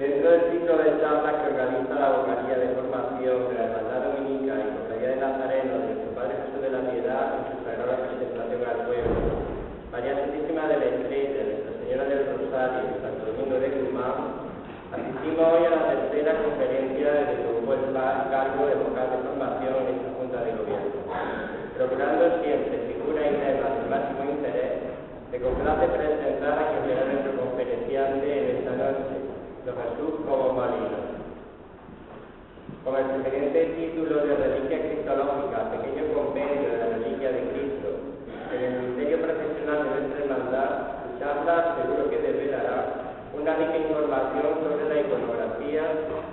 Dentro del ciclo de charlas que organiza la Vocalía de Formación de la Hermandad Dominica y Cofradía de Nazareno de nuestro Padre Jesús de la Piedad en su sagrada presentación al pueblo, María Santísima de la Estrella, Nuestra Señora del Rosario y Santo Domingo de Guzmán, asistimos hoy a la tercera conferencia desde que ocupó el cargo de vocal de formación en esta Junta de Gobierno, procurando siempre figuras y temas de máximo interés. Me complace presentar a quien será nuestro conferenciante en esta noche, don Jesús Cobo Molino. Con el sugerente título de Reliquia Cristológica, pequeño compendio de la reliquia de Cristo, en el misterio profesional de nuestra hermandad, su charla seguro que develará una rica información sobre la iconografía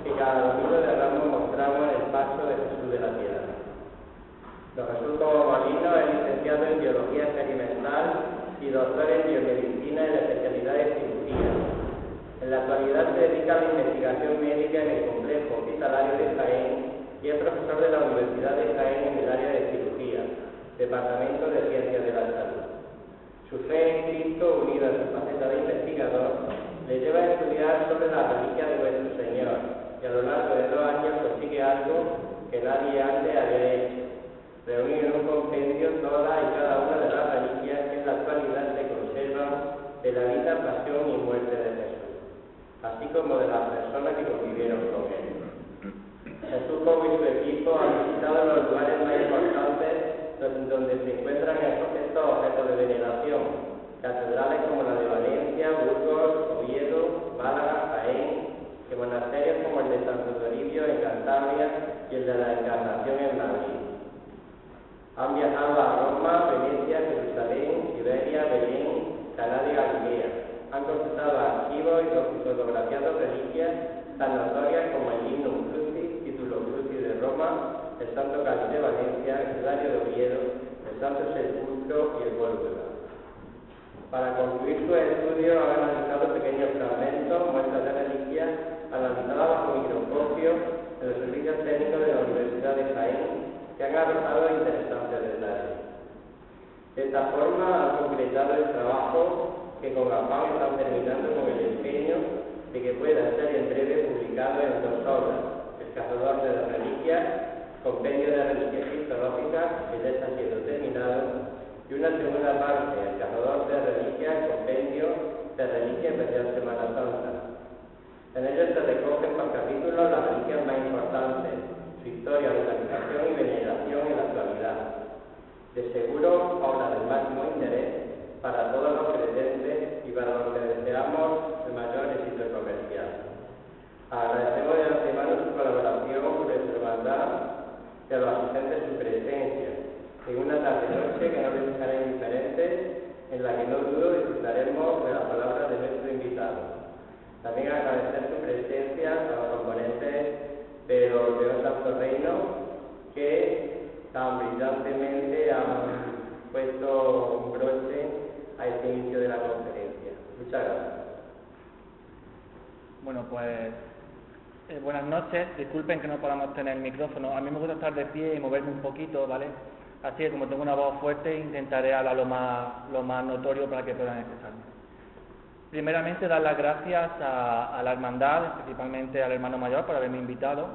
que cada domingo de Ramos mostramos en el paso de Jesús de la Piedad. Don Jesús Cobo Molino es licenciado en Biología Experimental y doctor en Biomedicina en la especialidad de Cirugía. En la actualidad se dedica a la investigación médica en el complejo hospitalario de Jaén y es profesor de la Universidad de Jaén en el área de Cirugía, Departamento de Ciencias de la Salud. Su fe en Cristo, unida a su faceta de investigador, le lleva a estudiar sobre la reliquia de nuestro Señor y a lo largo de 2 años consigue algo que nadie antes había hecho: reunir en un compendio todas y cada una de las reliquias que en la actualidad se conservan de la vida, pasión y muerte de Jesús, así como de las personas que convivieron con él. Jesús Cobo y su equipo han visitado los lugares más importantes donde se encuentran estos objetos de veneración, catedrales como la de Valencia, Burgos, Oviedo, Málaga, Jaén, y monasterios como el de Santo Toribio en Cantabria y el de la Encarnación en Madrid. Han viajado a Roma, Venecia, Jerusalén, Siberia, Belén, Caná de Galilea. Han consultado archivos y fotografiado reliquias tan notorias como el Lignum Crucis, Título Crucis de Roma, el Santo Cáliz de Valencia, el Sudario de Oviedo, el Santo Sepulcro y el Gólgota. Para concluir su estudio han analizado pequeños fragmentos, muestras de reliquias, analizadas bajo microscopio en los servicios técnicos de la Universidad de Jaén, que han arrojado interesantes detalles. De esta forma han concretado el trabajo que con afán están terminando con el empeño de que pueda ser en breve publicado en 2 obras: El Cazador de las Reliquias, Compendio de Reliquias Cristológicas, que ya está siendo terminado, y una segunda parte, El Cazador de Reliquias, Compendio de Reliquias Especial Semana Santa. En ellos se recogen por capítulos las reliquias más importantes, su historia, organización y veneración en la actualidad. De seguro, obra del máximo interés para todos los presentes y para los que deseamos el mayor éxito comercial. Agradecemos de antemano su colaboración con nuestra hermandad y a los asistentes su presencia en una tarde-noche que no les dejará indiferentes, en la que no dudo disfrutaremos de las palabras de nuestro invitado. También agradecer su presencia a los componentes de los de Santo Reino que tan brillantemente han puesto un broche a este inicio de la conferencia. Muchas gracias. Bueno, pues buenas noches. Disculpen que no podamos tener el micrófono. A mí me gusta estar de pie y moverme un poquito, ¿vale? Así que como tengo una voz fuerte, intentaré hablar lo más notorio para que puedan escucharme. Primeramente, dar las gracias a la hermandad, principalmente al hermano mayor, por haberme invitado.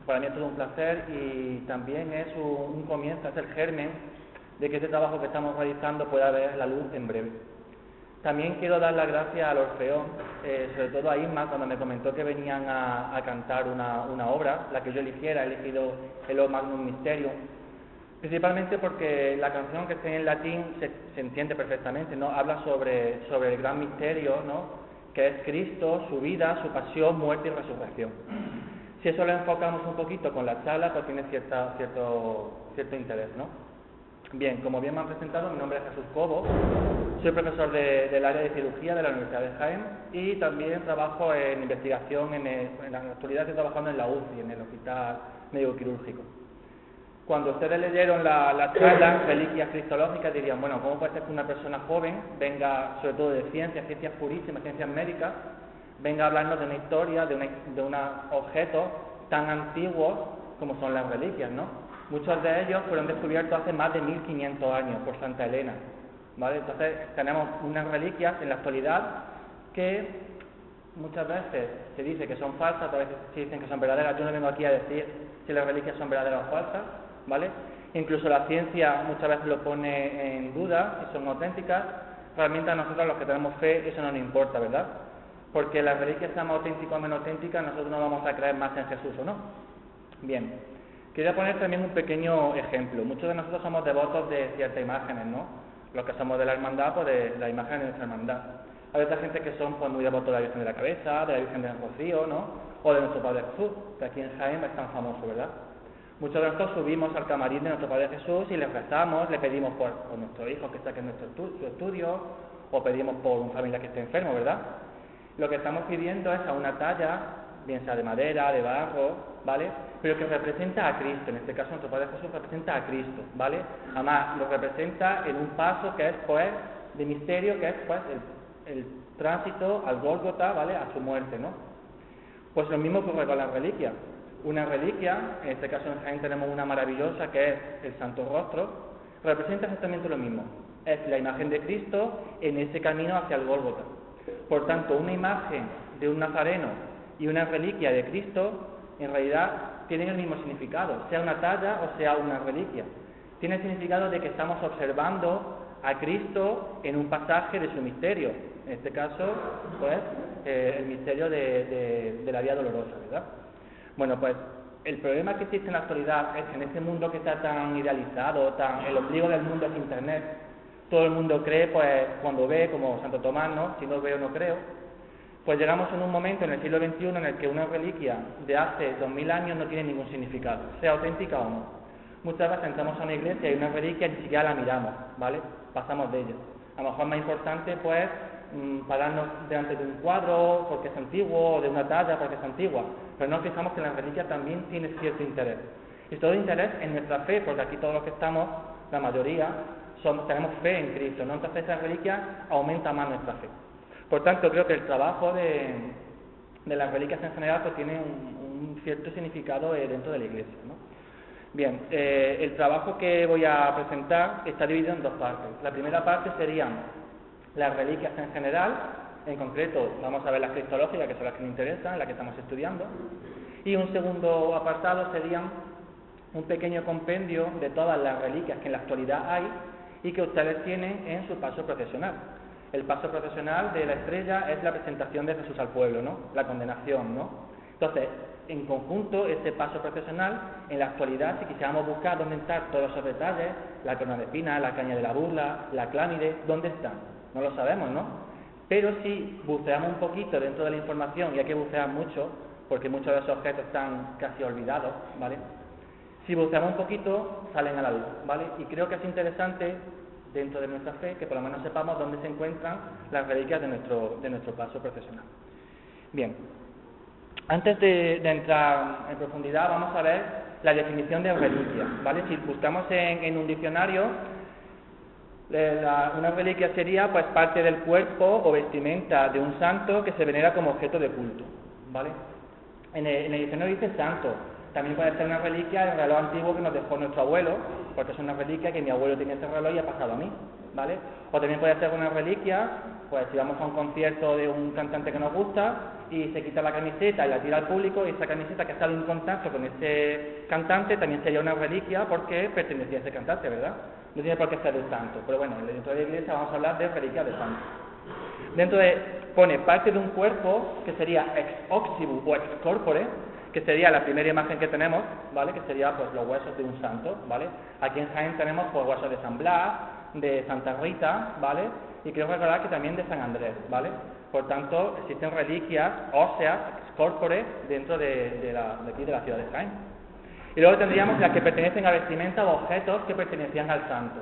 Para mí es todo un placer y también es un comienzo, es el germen de que este trabajo que estamos realizando pueda ver la luz en breve. También quiero dar las gracias al Orfeón, sobre todo a Isma, cuando me comentó que venían a cantar una obra, la que yo eligiera, he elegido el O Magnum Mysterium, principalmente porque la canción, que está en latín, se entiende perfectamente, ¿no? Habla sobre el gran misterio, ¿no?, que es Cristo, su vida, su pasión, muerte y resurrección. Si eso lo enfocamos un poquito con la charla, pues tiene cierto interés, ¿no? Bien, como bien me han presentado, mi nombre es Jesús Cobo, soy profesor del área de cirugía de la Universidad de Jaén y también trabajo en investigación, en la actualidad estoy trabajando en la UCI, en el Hospital Médico Quirúrgico. Cuando ustedes leyeron la charla, Reliquias Cristológicas, dirían, bueno, ¿cómo puede ser que una persona joven venga, sobre todo de ciencias purísimas, ciencias médicas, venga a hablarnos de una historia, de unos objetos tan antiguos como son las reliquias, ¿no? Muchos de ellos fueron descubiertos hace más de 1500 años por Santa Elena, ¿vale? Entonces tenemos unas reliquias en la actualidad que muchas veces se dice que son falsas, otras veces se dicen que son verdaderas. Yo no vengo aquí a decir si las reliquias son verdaderas o falsas, ¿vale? Incluso la ciencia muchas veces lo pone en duda si son auténticas. Realmente a nosotros, los que tenemos fe, eso no nos importa, ¿verdad? Porque las reliquias sean auténticas o menos auténticas, nosotros no vamos a creer más en Jesús, ¿o no? Bien, quería poner también un pequeño ejemplo. Muchos de nosotros somos devotos de ciertas imágenes, ¿no? Los que somos de la hermandad, pues de la imagen de nuestra hermandad. Hay otra gente que son pues muy devotos de la Virgen de la Cabeza, de la Virgen del Rocío, ¿no? O de nuestro Padre Jesús, que aquí en Jaén es tan famoso, ¿verdad? Muchos de nosotros subimos al camarín de nuestro Padre Jesús y le rezamos, le pedimos por nuestro hijo que está aquí en su estudio, o pedimos por un familiar que esté enfermo, ¿verdad? Lo que estamos pidiendo es a una talla, bien sea de madera, de barro, ¿vale? Pero que representa a Cristo. En este caso nuestro Padre Jesús representa a Cristo, ¿vale? Además lo representa en un paso que es pues de misterio, que es pues el tránsito al Gólgota, ¿vale? A su muerte, ¿no? Pues lo mismo ocurre con las reliquias. Una reliquia, en este caso en Jaén tenemos una maravillosa que es el Santo Rostro, representa exactamente lo mismo. Es la imagen de Cristo en ese camino hacia el Gólgota. Por tanto, una imagen de un nazareno y una reliquia de Cristo, en realidad tienen el mismo significado, sea una talla o sea una reliquia. Tiene el significado de que estamos observando a Cristo en un pasaje de su misterio. En este caso, pues, el misterio de la Vía Dolorosa, ¿verdad? Bueno, pues el problema que existe en la actualidad es que en este mundo que está tan idealizado, el ombligo del mundo es Internet, todo el mundo cree, pues, cuando ve, como Santo Tomás, ¿no? Si no veo, no creo. Pues llegamos en un momento en el siglo XXI en el que una reliquia de hace 2000 años no tiene ningún significado, sea auténtica o no. Muchas veces entramos a una iglesia y una reliquia ni siquiera la miramos, ¿vale? Pasamos de ella. A lo mejor es más importante, pues, pararnos delante de un cuadro porque es antiguo, o de una talla porque es antigua, pero no fijamos que la reliquia también tiene cierto interés. Y todo interés en nuestra fe, porque aquí todos los que estamos, la mayoría, tenemos fe en Cristo, ¿no? Entonces esa reliquia aumenta más nuestra fe. Por tanto, creo que el trabajo de las reliquias en general pues tiene un cierto significado dentro de la Iglesia, ¿no? Bien, el trabajo que voy a presentar está dividido en dos partes. La primera parte serían las reliquias en general, en concreto vamos a ver las cristológicas, que son las que nos interesan, las que estamos estudiando, y un segundo apartado serían un pequeño compendio de todas las reliquias que en la actualidad hay y que ustedes tienen en su paso procesional. El paso procesional de la estrella es la presentación de Jesús al pueblo, ¿no? La condenación, ¿no? Entonces, en conjunto, ese paso procesional, en la actualidad, si quisiéramos buscar dónde están todos esos detalles, la corona de espinas, la caña de la burla, la clámide, ¿dónde están? No lo sabemos, ¿no? Pero si buceamos un poquito dentro de la información, y hay que bucear mucho, porque muchos de esos objetos están casi olvidados, ¿vale? Si buceamos un poquito, salen a la luz, ¿vale? Y creo que es interesante, dentro de nuestra fe, que por lo menos sepamos dónde se encuentran las reliquias de nuestro paso procesional. Bien, antes de entrar en profundidad, vamos a ver la definición de reliquia, ¿vale? Si buscamos en un diccionario, una reliquia sería pues parte del cuerpo o vestimenta de un santo que se venera como objeto de culto, ¿vale? En el diccionario dice santo. También puede ser una reliquia el reloj antiguo que nos dejó nuestro abuelo, porque es una reliquia que mi abuelo tenía ese reloj y ha pasado a mí, ¿vale? O también puede ser una reliquia, pues si vamos a un concierto de un cantante que nos gusta y se quita la camiseta y la tira al público, y esa camiseta que ha estado en contacto con ese cantante también sería una reliquia porque pertenecía a ese cantante, ¿verdad? No tiene por qué ser de santo, pero bueno, dentro de la iglesia vamos a hablar de reliquias de santo. Pone parte de un cuerpo que sería ex oxibus o ex corpore, que sería la primera imagen que tenemos, ¿vale? Que sería pues los huesos de un santo, ¿vale? Aquí en Jaén tenemos pues huesos de San Blas, de Santa Rita, ¿vale? Y quiero recordar que también de San Andrés, ¿vale? Por tanto, existen reliquias óseas, ex corpore, dentro de aquí de la ciudad de Jaén. Y luego tendríamos las que pertenecen a vestimenta o objetos que pertenecían al santo.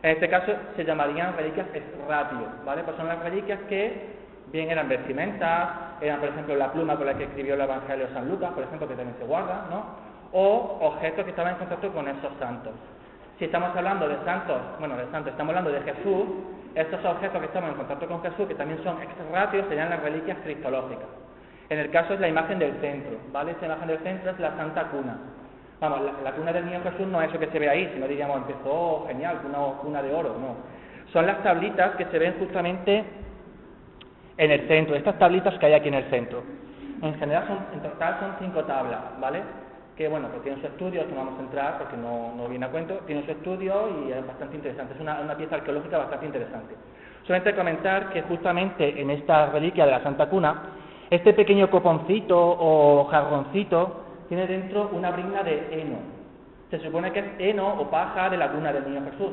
En este caso se llamarían reliquias ex ratio, ¿vale? Pues son las reliquias que bien eran vestimentas, eran por ejemplo la pluma con la que escribió el Evangelio de San Lucas, por ejemplo, que también se guarda, ¿no? O objetos que estaban en contacto con esos santos. Si estamos hablando de santos, estamos hablando de Jesús, estos objetos que estamos en contacto con Jesús, que también son ex ratio, serían las reliquias cristológicas. En el caso es la imagen del centro, ¿vale? Esa imagen del centro es la Santa Cuna. Vamos, la cuna del niño Jesús no es eso que se ve ahí, sino diríamos, empezó genial, cuna de oro, no. Son las tablitas que se ven justamente en el centro, estas tablitas que hay aquí en el centro. En general, en total son 5 tablas, ¿vale? Que bueno, pues tienen su estudio, esto no vamos a entrar porque no viene a cuento, tiene su estudio y es bastante interesante, es una pieza arqueológica bastante interesante. Solamente comentar que justamente en esta reliquia de la Santa Cuna, este pequeño coponcito o jarroncito tiene dentro una brizna de heno. Se supone que es heno o paja de la cuna del Niño Jesús.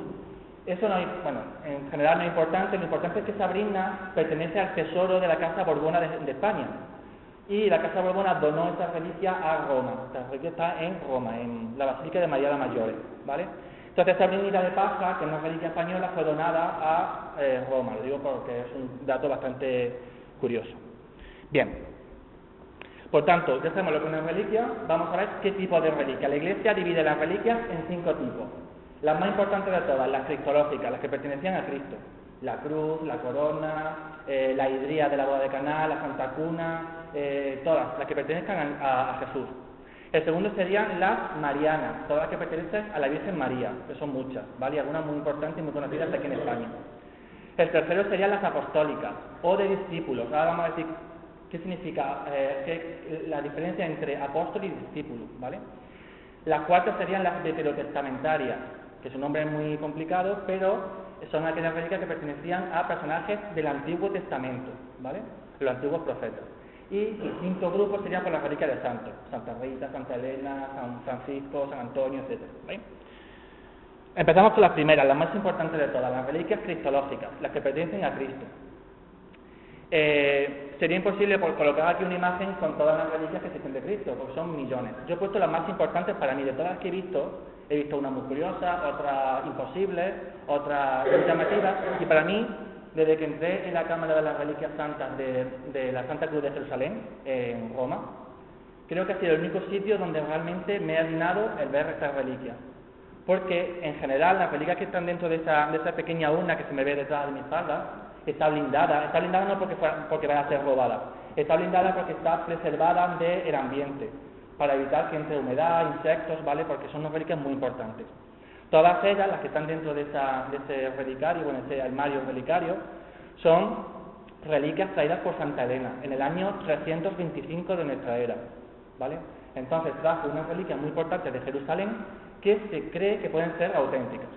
Eso no hay, bueno, en general no es importante, lo importante es que esa brizna pertenece al tesoro de la Casa Borbona de España. Y la Casa Borbona donó esta reliquia a Roma. Esta reliquia está en Roma, en la Basílica de María la Mayor, ¿vale? Entonces esta brinita de paja, que es una reliquia española, fue donada a Roma. Lo digo porque es un dato bastante curioso. Bien. Por tanto, ya sabemos lo que es una reliquia, vamos a ver qué tipo de reliquia. La Iglesia divide las reliquias en 5 tipos. Las más importantes de todas, las cristológicas, las que pertenecían a Cristo. La cruz, la corona, la hidría de la boda de Caná, la Santa Cuna, todas las que pertenezcan a Jesús. El segundo serían las marianas, todas las que pertenecen a la Virgen María, que son muchas, ¿vale? Algunas muy importantes y muy conocidas aquí en España. El tercero serían las apostólicas, o de discípulos. Ahora vamos a decir qué significa la diferencia entre apóstol y discípulo, ¿vale? Las cuartas serían las veterotestamentarias, que su nombre es muy complicado, pero son aquellas reliquias que pertenecían a personajes del Antiguo Testamento, ¿vale? Los antiguos profetas. Y el quinto grupo sería por las reliquias de santos, Santa Rita, Santa Elena, San Francisco, San Antonio, etc. ¿Vale? Empezamos con las primeras, las más importantes de todas, las reliquias cristológicas, las que pertenecen a Cristo. Sería imposible colocar aquí una imagen con todas las reliquias que existen de Cristo, porque son millones. Yo he puesto las más importantes para mí, de todas las que he visto una muy curiosa, otra imposible, otra muy llamativa, y para mí, desde que entré en la Cámara de las Reliquias Santas de la Santa Cruz de Jerusalén, en Roma, creo que ha sido el único sitio donde realmente me ha dignado el ver estas reliquias. Porque, en general, las reliquias que están dentro de esa pequeña urna que se me ve detrás de mi espalda, está blindada no porque vaya a ser robada, está blindada porque está preservada del ambiente, para evitar que entre humedad, insectos, ¿vale? Porque son unas reliquias muy importantes. Todas ellas, las que están dentro de ese relicario, bueno, ese armario relicario, son reliquias traídas por Santa Elena en el año 325 de nuestra era, ¿vale? Entonces trajo unas reliquias muy importantes de Jerusalén que se cree que pueden ser auténticas.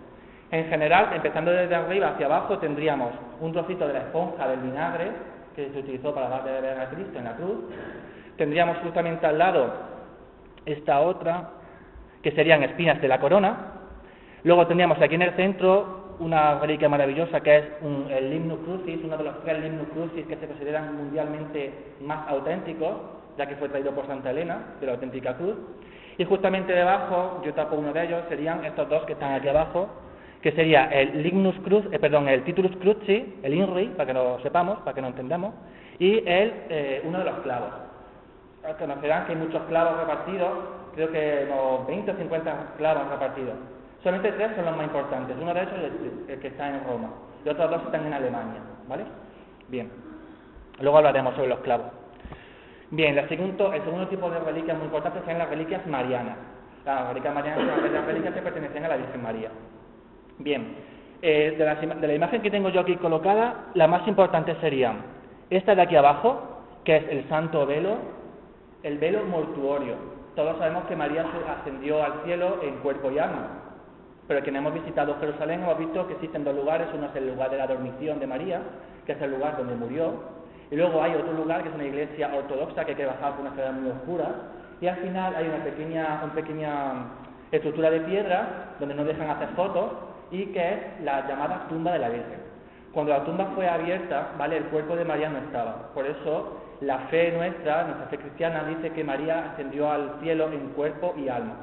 En general, empezando desde arriba hacia abajo, tendríamos un trocito de la esponja del vinagre que se utilizó para dar de beber a Cristo en la cruz. Tendríamos justamente al lado esta otra, que serían espinas de la corona. Luego tendríamos aquí en el centro una reliquia maravillosa que es el Limnus Crucis, uno de los 3 Limnus Crucis que se consideran mundialmente más auténticos, ya que fue traído por Santa Elena, de la auténtica cruz. Y justamente debajo, yo tapo uno de ellos, serían estos dos que están aquí abajo, que sería el el Titulus Crucis, el INRI, para que lo sepamos, para que lo entendamos, y uno de los clavos. Conocerán que hay muchos clavos repartidos, creo que unos 20 o 50 clavos repartidos. Solamente 3 son los más importantes, uno de ellos es el que está en Roma, y otros 2 están en Alemania, ¿vale? Bien, luego hablaremos sobre los clavos. Bien, el segundo tipo de reliquias muy importantes son las reliquias marianas. Las reliquias marianas son las reliquias que pertenecen a la Virgen María. Bien, de la imagen que tengo yo aquí colocada, las más importantes serían esta de aquí abajo, que es el santo velo, el velo mortuorio. Todos sabemos que María ascendió al cielo en cuerpo y alma, pero quienes hemos visitado Jerusalén hemos visto que existen 2 lugares, uno es el lugar de la dormición de María, que es el lugar donde murió, y luego hay otro lugar que es una iglesia ortodoxa que hay que bajar por una escalera muy oscura, y al final hay una pequeña estructura de piedra donde no dejan hacer fotos, y que es la llamada tumba de la Virgen. Cuando la tumba fue abierta, ¿vale?, el cuerpo de María no estaba. Por eso la fe nuestra fe cristiana, dice que María ascendió al cielo en cuerpo y alma.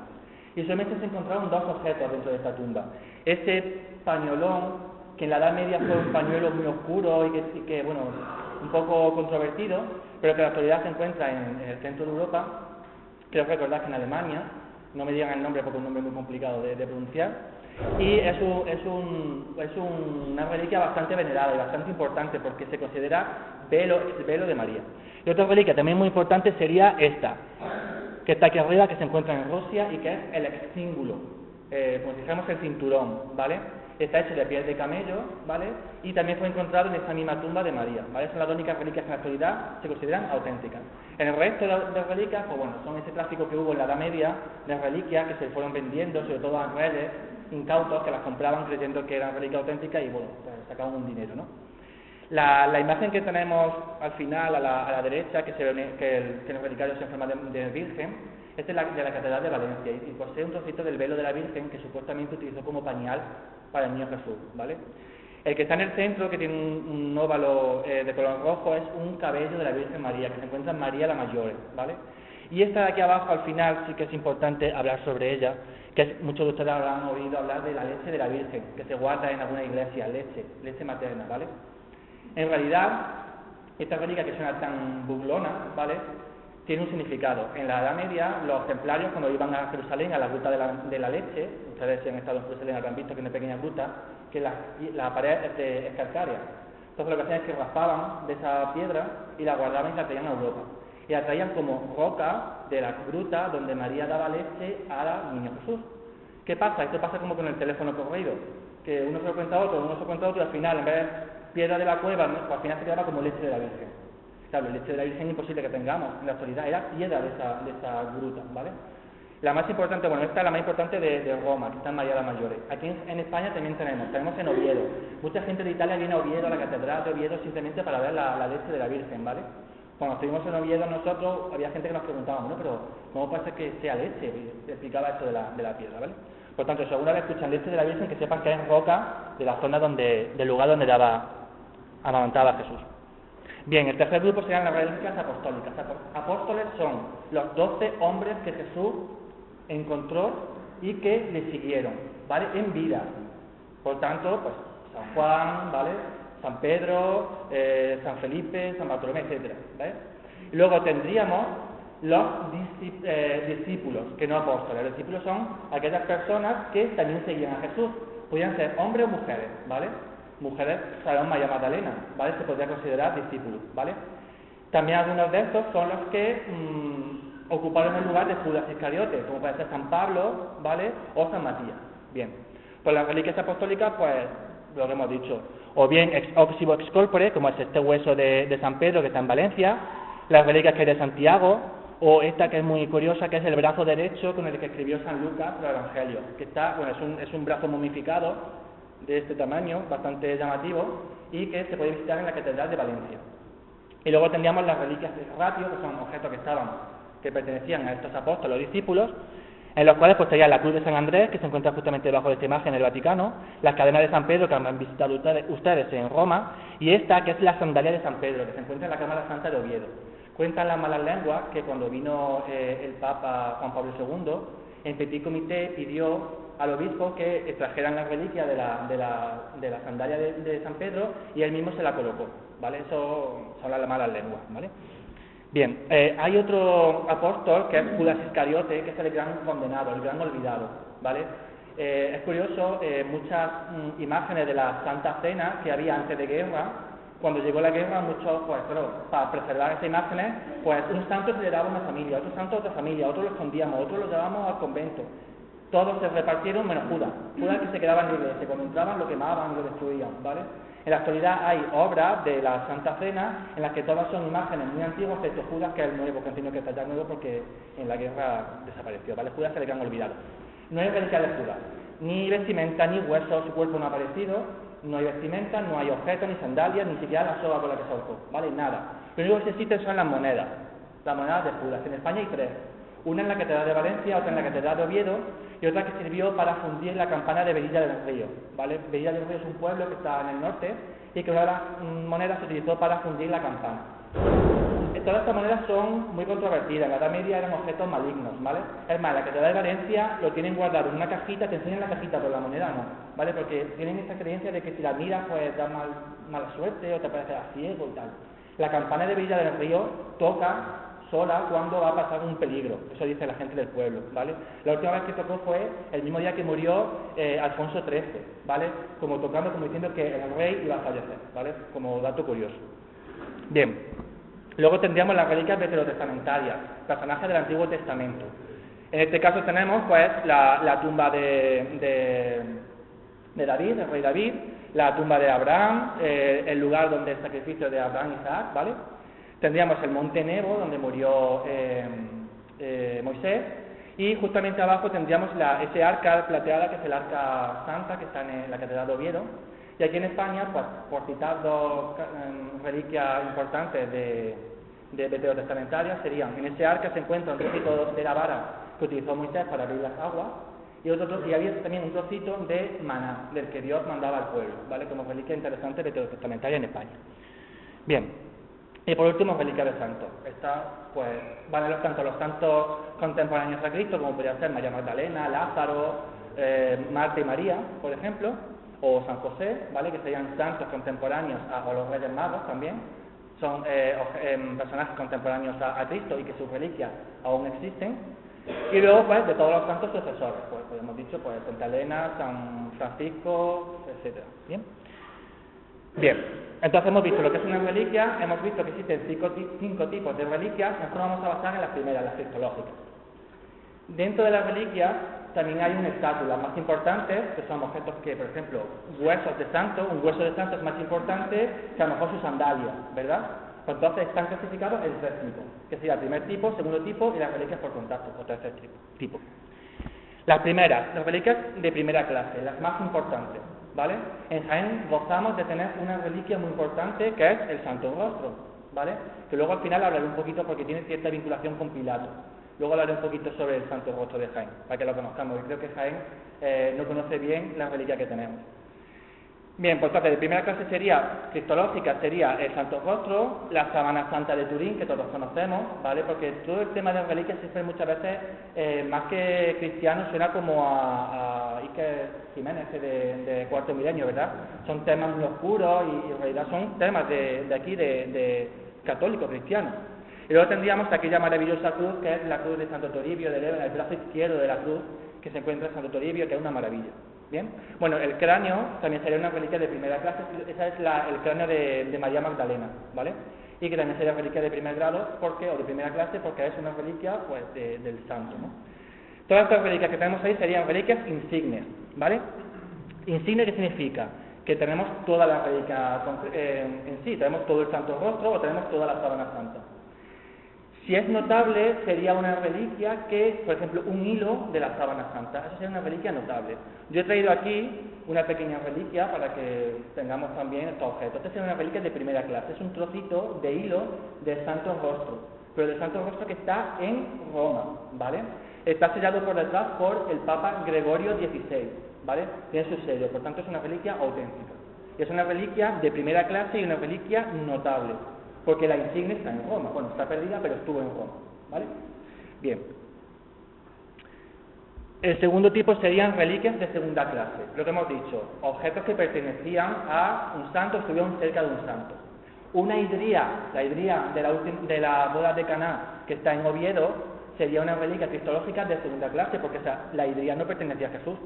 Y solamente se encontraron 2 objetos dentro de esta tumba. Ese pañolón, que en la Edad Media fue un pañuelo muy oscuro y que bueno, un poco controvertido, pero que en la actualidad se encuentra en el centro de Europa, creo recordar que en Alemania, no me digan el nombre porque es un nombre muy complicado de pronunciar, y es una reliquia bastante venerada y bastante importante porque se considera el velo de María. Y otra reliquia también muy importante sería esta, que está aquí arriba, que se encuentra en Rusia y que es el exíngulo, como si dijéramos el cinturón, ¿vale? está hecho de piel de camello, ¿vale? Y también fue encontrado en esta misma tumba de María, ¿vale? Son las dos únicas reliquias que en la actualidad se consideran auténticas. En el resto de reliquias, pues bueno, son ese tráfico que hubo en la Edad Media de reliquias que se fueron vendiendo, sobre todo a reyes incautos que las compraban creyendo que eran reliquias auténticas y bueno, pues sacaban un dinero, ¿no? La imagen que tenemos al final, a la derecha, que se ve que el relicario se en forma de virgen, es de la Catedral de Valencia y posee un trocito del velo de la Virgen que supuestamente utilizó como pañal para el niño Jesús, ¿vale? El que está en el centro, que tiene un óvalo de color rojo, es un cabello de la Virgen María, que se encuentra en María la Mayor, ¿vale? Y esta de aquí abajo, al final, sí que es importante hablar sobre ella, que muchos de ustedes habrán oído hablar de la leche de la Virgen, que se guarda en alguna iglesia, leche materna, ¿vale? En realidad, esta reliquia que suena tan burlona, ¿vale?, tiene un significado. En la Edad Media, los templarios, cuando iban a Jerusalén, a la gruta de la leche, ustedes si han estado en Jerusalén habrán visto que es una pequeña gruta, que la pared es calcárea. Entonces lo que hacían es que raspaban de esa piedra y la guardaban y la traían a Europa. Y la traían como roca de la gruta donde María daba leche al niño Jesús. ¿Qué pasa? Esto pasa como con el teléfono corrido, que uno se lo cuenta a otro, uno se lo cuenta a otro y al final, en vez de piedra de la cueva, ¿no?, pues al final se quedaba como leche de la Virgen. Claro, la leche de la Virgen es imposible que tengamos, en la actualidad era piedra de esa gruta, ¿vale? La más importante, bueno, esta es la más importante de Roma, que está en María la Mayor. Aquí en España también tenemos en Oviedo. Mucha gente de Italia viene a Oviedo, a la Catedral de Oviedo, simplemente para ver la leche de la Virgen, ¿vale? Cuando estuvimos en Oviedo nosotros, había gente que nos preguntaba, bueno, pero ¿cómo puede ser que sea leche? Y explicaba esto de la piedra, ¿vale? Por tanto, si alguna vez escuchan leche de la Virgen, que sepan que es roca de la zona del lugar donde amamantaba Jesús. Bien, el tercer grupo serían las reliquias apostólicas. Apóstoles son los 12 hombres que Jesús encontró y que le siguieron, ¿vale?, en vida. Por tanto, pues San Juan, ¿vale?, San Pedro, San Felipe, San Bartolomé, etcétera, ¿vale? Y luego tendríamos los discípulos, que no apóstoles. Los discípulos son aquellas personas que también seguían a Jesús. Podían ser hombres o mujeres, ¿vale? Mujeres, sabemos, María Magdalena, ¿vale?, se podría considerar discípulos, ¿vale? También algunos de estos son los que ocuparon el lugar de Judas Iscariote, como puede ser San Pablo, ¿vale?, o San Matías. Bien, pues las reliquias apostólicas, pues, lo que hemos dicho, o bien ex oximo ex corpore, como es este hueso de San Pedro que está en Valencia, las reliquias que hay de Santiago, o esta que es muy curiosa, que es el brazo derecho con el que escribió San Lucas los Evangelios, que está, bueno, es un brazo momificado de este tamaño, bastante llamativo, y que se puede visitar en la Catedral de Valencia. Y luego tendríamos las reliquias de ratio, que son objetos que pertenecían a estos apóstoles o discípulos, en los cuales pues estaría la cruz de San Andrés, que se encuentra justamente debajo de esta imagen en el Vaticano, las cadenas de San Pedro, que han visitado ustedes en Roma, y esta que es la sandalia de San Pedro, que se encuentra en la Cámara Santa de Oviedo. Cuentan las malas lenguas que cuando vino el Papa Juan Pablo II, en Petit Comité pidió al obispo que extrajeran la reliquia de la sandalia de San Pedro y él mismo se la colocó, ¿vale? Eso son las malas lenguas, ¿vale? Bien, hay otro apóstol que es Judas Iscariote, que es el gran condenado, el gran olvidado, ¿vale? Es curioso, muchas imágenes de la Santa Cena que había antes de guerra, cuando llegó la guerra, muchos, pues claro, para preservar esas imágenes, pues un santo se le daba a una familia, otro santo a otra familia, otro lo escondíamos, otro lo llevábamos al convento. Todos se repartieron menos Judas. Judas que se quedaba en la iglesia, cuando entraban lo quemaban, lo destruían, ¿vale? En la actualidad hay obras de la Santa Cena en las que todas son imágenes muy antiguas, excepto Judas, que es el nuevo, que han tenido que tallar nuevo porque en la guerra desapareció, ¿vale? Judas se le han olvidado. No hay reliquia de Judas, ni vestimenta, ni huesos, su cuerpo no ha aparecido, no hay vestimenta, no hay objetos, ni sandalias, ni siquiera la soga con la que se ahorcó, ¿vale? Nada. Lo único que existen son las monedas de Judas. En España hay 3. Una en la Catedral de Valencia, otra en la Catedral de Oviedo y otra que sirvió para fundir la campana de Velilla del Río, ¿vale? Velilla del Río es un pueblo que está en el norte y que una de las monedas se utilizó para fundir la campana. Todas estas monedas son muy controvertidas, en la Edad Media eran objetos malignos, ¿vale? Es más, la Catedral de Valencia lo tienen guardado en una cajita, te enseñan la cajita, pero la moneda no, ¿vale? Porque tienen esta creencia de que si la miras pues da mala suerte o te parece ciego y tal. La campana de Velilla del Río toca sola cuando va a pasar un peligro, eso dice la gente del pueblo, ¿vale? La última vez que tocó fue el mismo día que murió Alfonso XIII, ¿vale? Como tocando, como diciendo que el rey iba a fallecer, ¿vale? Como dato curioso. Bien, luego tendríamos las reliquias veterotestamentarias, personajes del Antiguo Testamento. En este caso tenemos pues la tumba de de David, el rey David, la tumba de Abraham, el lugar donde el sacrificio de Abraham y Isaac, ¿vale? Tendríamos el monte Nebo, donde murió Moisés, y justamente abajo tendríamos ese arca plateada, que es el arca santa, que está en la catedral de Oviedo. Y aquí en España, pues, por citar dos reliquias importantes de veterotestamentarias, serían: en ese arca se encuentra un trocito de la vara que utilizó Moisés para abrir las aguas, y había también un trocito de maná, del que Dios mandaba al pueblo, ¿vale? Como reliquia interesante veterotestamentaria en España. Bien, y por último, reliquia de santos. Esta, pues, van tanto los santos contemporáneos a Cristo, como podría ser María Magdalena, Lázaro, Marta y María, por ejemplo, o San José, ¿vale? Que serían santos contemporáneos a los Reyes Magos también. Son personajes contemporáneos a Cristo y que sus reliquias aún existen. Y luego, pues, de todos los santos sucesores, pues hemos dicho, pues, Santa Elena, San Francisco, etcétera. Bien, entonces hemos visto lo que es una reliquia, hemos visto que existen cinco tipos de reliquias. Nosotros vamos a basar en las primeras, las cristológicas. Dentro de las reliquias también hay un estatus, las más importantes, que son objetos que, por ejemplo, huesos de santo. Un hueso de santo es más importante que a lo mejor su sandalia, ¿verdad? Pues entonces están clasificados en tres tipos, que sería el primer tipo, segundo tipo y las reliquias por contacto, o tercer tipo. Las primeras, las reliquias de primera clase, las más importantes, ¿vale? En Jaén gozamos de tener una reliquia muy importante, que es el Santo Rostro, ¿vale? Que luego al final hablaré un poquito porque tiene cierta vinculación con Pilato. Luego hablaré un poquito sobre el Santo Rostro de Jaén, para que lo conozcamos, y creo que Jaén no conoce bien la reliquia que tenemos. Bien, pues entonces, de primera clase sería, cristológica, sería el Santo Rostro, la Sábana Santa de Turín, que todos conocemos, ¿vale? Porque todo el tema de las reliquias siempre muchas veces, más que cristiano, suena como a Iker Jiménez, de Cuarto Milenio, ¿verdad? Son temas muy oscuros y en realidad son temas de aquí, de católicos, cristianos. Y luego tendríamos aquella maravillosa cruz, que es la cruz de Santo Toribio de Lérida, el brazo izquierdo de la cruz, que se encuentra en Santo Toribio, que es una maravilla. Bien, bueno, el cráneo también sería una reliquia de primera clase. Esa es el cráneo de María Magdalena, ¿vale? Y que también sería reliquia de primer grado, o de primera clase, porque es una reliquia, pues, del santo, ¿no? Todas estas reliquias que tenemos ahí serían reliquias insignes, ¿vale? Insigne, ¿qué significa? Que tenemos toda la reliquia en sí, tenemos todo el Santo Rostro o tenemos toda la Sábana Santa. Si es notable, sería una reliquia que, por ejemplo, un hilo de la Sábana Santa. Eso sería una reliquia notable. Yo he traído aquí una pequeña reliquia para que tengamos también estos objetos. Esta sería una reliquia de primera clase. Es un trocito de hilo del Santo Rostro, pero del Santo Rostro que está en Roma, ¿vale? Está sellado por detrás por el Papa Gregorio XVI, ¿vale? Tiene su sello, por tanto es una reliquia auténtica. Y es una reliquia de primera clase y una reliquia notable, porque la insignia está en Roma. Bueno, está perdida, pero estuvo en Roma, ¿vale? Bien. El segundo tipo serían reliquias de segunda clase. Lo que hemos dicho, objetos que pertenecían a un santo, estuvieron cerca de un santo. Una hidría, la hidría de la boda de Caná, que está en Oviedo, sería una reliquia cristológica de segunda clase, porque la hidría no pertenecía a Jesús.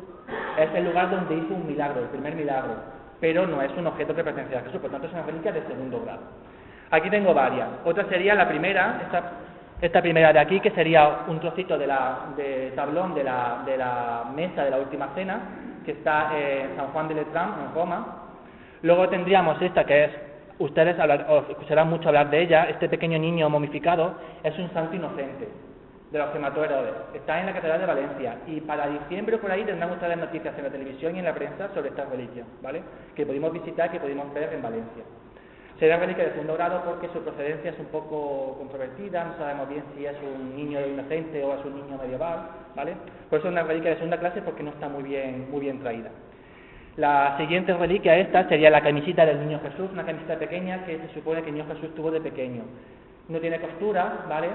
Es el lugar donde hizo un milagro, el primer milagro, pero no es un objeto que pertenecía a Jesús, por tanto es una reliquia de segundo grado. Aquí tengo varias. Otra sería la primera, esta primera de aquí, que sería un trocito de tablón de la mesa de la última cena, que está en San Juan de Letrán, en Roma. Luego tendríamos esta, que es, ustedes os escucharán mucho hablar de ella, este pequeño niño momificado, es un santo inocente, de los que mató Herodes. Está en la Catedral de Valencia, y para diciembre por ahí tendrán ustedes noticias en la televisión y en la prensa sobre esta reliquia, ¿vale? Que pudimos visitar, que pudimos ver en Valencia. Sería reliquia de segundo grado porque su procedencia es un poco controvertida, no sabemos bien si es un niño inocente o es un niño medieval, ¿vale? Por eso es una reliquia de segunda clase, porque no está muy bien traída. La siguiente reliquia esta sería la camisita del Niño Jesús, una camisita pequeña que se supone que el Niño Jesús tuvo de pequeño. No tiene costura, ¿vale?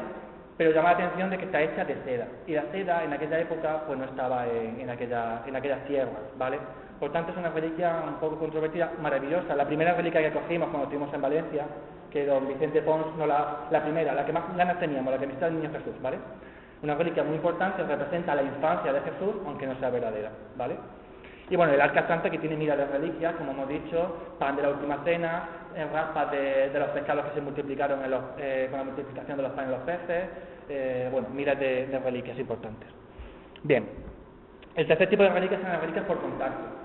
Pero llama la atención de que está hecha de seda, y la seda en aquella época pues no estaba en aquellas tierras, ¿vale? Por tanto es una reliquia un poco controvertida, maravillosa. La primera reliquia que cogimos cuando estuvimos en Valencia, que don Vicente Pons, no la primera, la que más ganas teníamos, la camiseta del Niño Jesús, ¿vale? Una reliquia muy importante, representa la infancia de Jesús, aunque no sea verdadera, ¿vale? Y bueno, el arca santa, que tiene miras de reliquias, como hemos dicho, pan de la última cena, raspas de los pescados que se multiplicaron con la multiplicación de los panes y los peces, bueno, miras de reliquias importantes. Bien, el tercer tipo de reliquias son las reliquias por contacto.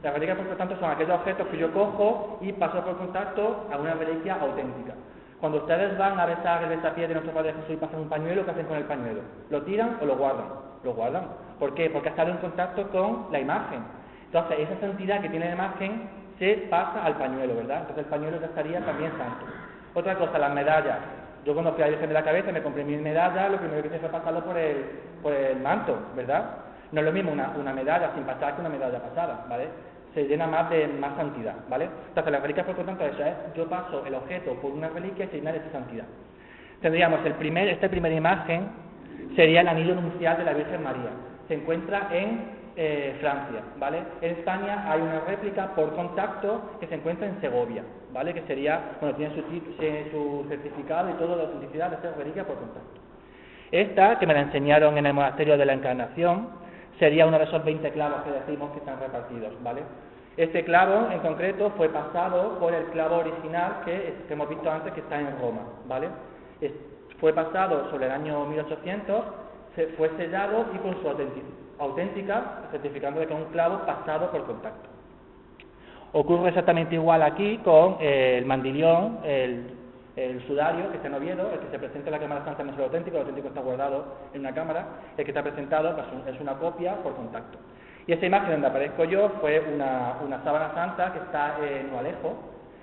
Las reliquias, por lo tanto, son aquellos objetos que yo cojo y paso por contacto a una reliquia auténtica. Cuando ustedes van a besar el besapié de nuestro Padre Jesús y pasan un pañuelo, ¿qué hacen con el pañuelo? ¿Lo tiran o lo guardan? Lo guardan. ¿Por qué? Porque ha estado en contacto con la imagen. Entonces, esa santidad que tiene la imagen se pasa al pañuelo, ¿verdad? Entonces el pañuelo ya estaría también santo. Otra cosa, las medallas. Yo cuando fui a la Virgen de la Cabeza me compré mi medalla, lo primero que hice fue pasarlo por el manto, ¿verdad? No es lo mismo una medalla sin pasar que una medalla pasada, ¿vale? Se llena más de más santidad, ¿vale? Entonces las reliquias, por lo tanto, eso es, yo paso el objeto por una reliquia y se llena de esa santidad. Tendríamos esta primera imagen, sería el anillo nupcial de la Virgen María. Se encuentra en Francia, ¿vale? En España hay una réplica por contacto que se encuentra en Segovia, ¿vale? Que sería, bueno, tiene su certificado y toda la autenticidad de ser reliquia por contacto. Esta, que me la enseñaron en el monasterio de la Encarnación, sería uno de esos 20 clavos que decimos que están repartidos, ¿vale? Este clavo, en concreto, fue pasado por el clavo original que hemos visto antes, que está en Roma, ¿vale? Fue pasado sobre el año 1800, fue sellado y con su auténtica, certificando de que es un clavo pasado por contacto. Ocurre exactamente igual aquí con el mandilión, el sudario que está en Oviedo, el que se presenta en la Cámara Santa no es el auténtico está guardado en una cámara, el que está presentado pues, es una copia por contacto. Y esa imagen donde aparezco yo fue una sábana santa que está en Nualejo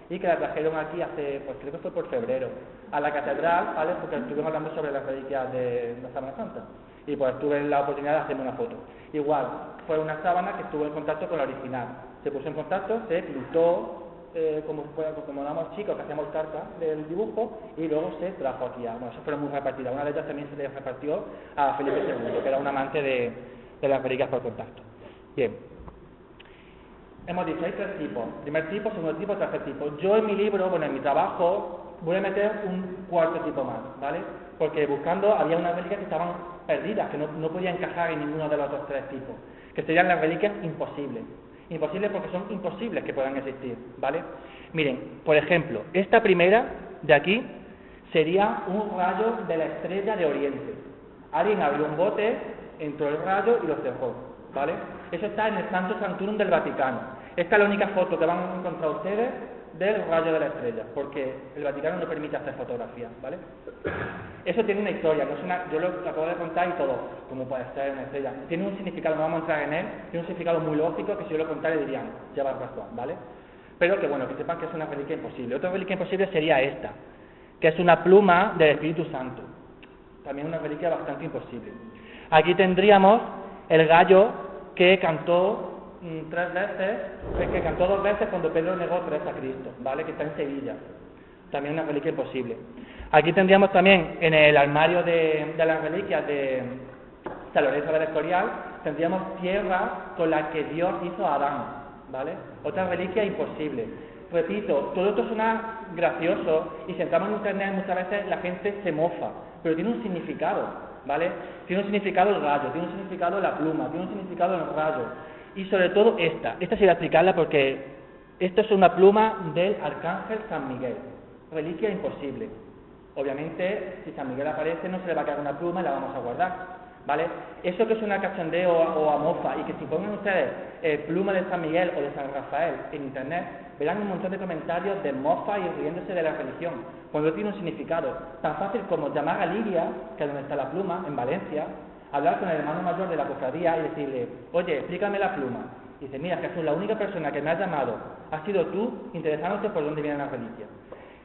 y que la trajeron aquí hace, pues creo que fue por febrero, a la catedral, ¿vale? Porque estuvimos hablando sobre las reliquias de la sábana santa y pues tuve la oportunidad de hacerme una foto. Igual, fue una sábana que estuvo en contacto con la original, se puso en contacto, se pintó como damos chicos que hacíamos cartas del dibujo y luego se trajo aquí bueno, eso fueron muy repartidas. Una de ellas también se le repartió a Felipe II, que era un amante de las reliquias por contacto. Bien, hemos dicho, hay tres tipos: primer tipo, segundo tipo, tercer tipo. Yo en mi libro, bueno, en mi trabajo voy a meter un cuarto tipo más, ¿vale? Porque buscando había unas reliquias que estaban perdidas, que no podían encajar en ninguno de los otros tres tipos, que serían las reliquias imposibles. Imposibles porque son imposibles que puedan existir, ¿vale? Miren, por ejemplo, esta primera de aquí sería un rayo de la estrella de Oriente. Alguien abrió un bote, entró el rayo y lo cerró, ¿vale? Eso está en el Santo Santorum del Vaticano. Esta es la única foto que van a encontrar ustedes del rayo de la estrella, porque el Vaticano no permite hacer fotografías, ¿vale? Eso tiene una historia, no es yo lo acabo de contar y todo, como puede ser una estrella. Tiene un significado, no vamos a entrar en él, tiene un significado muy lógico que si yo lo contara dirían, lleva razón, ¿vale? Pero que bueno, que sepan que es una reliquia imposible. Otra reliquia imposible sería esta, que es una pluma del Espíritu Santo. También una reliquia bastante imposible. Aquí tendríamos el gallo que cantó dos veces cuando Pedro negó 3 a Cristo, ¿vale? Que está en Sevilla. También una reliquia imposible. Aquí tendríamos también en el armario de las reliquias de San Lorenzo del Escorial, tendríamos tierra con la que Dios hizo a Adán, ¿vale? Otra reliquia imposible. Repito, todo esto suena gracioso y si entramos en internet muchas veces la gente se mofa, pero tiene un significado, ¿vale? Tiene un significado el gallo, tiene un significado la pluma, tiene un significado el rayo. Y sobre todo esta sí voy a explicarla porque esto es una pluma del arcángel San Miguel, reliquia imposible. Obviamente, si San Miguel aparece no se le va a caer una pluma y la vamos a guardar, ¿vale? Eso que es una cachondeo o a mofa y que si pongan ustedes pluma de San Miguel o de San Rafael en internet, verán un montón de comentarios de mofa y riéndose de la religión, cuando tiene un significado tan fácil como llamar a Liria, que es donde está la pluma, en Valencia, hablar con el hermano mayor de la cofradía y decirle, oye, explícame la pluma. Y dice, mira Jesús, la única persona que me ha llamado ha sido tú, interesándote por dónde viene la reliquia.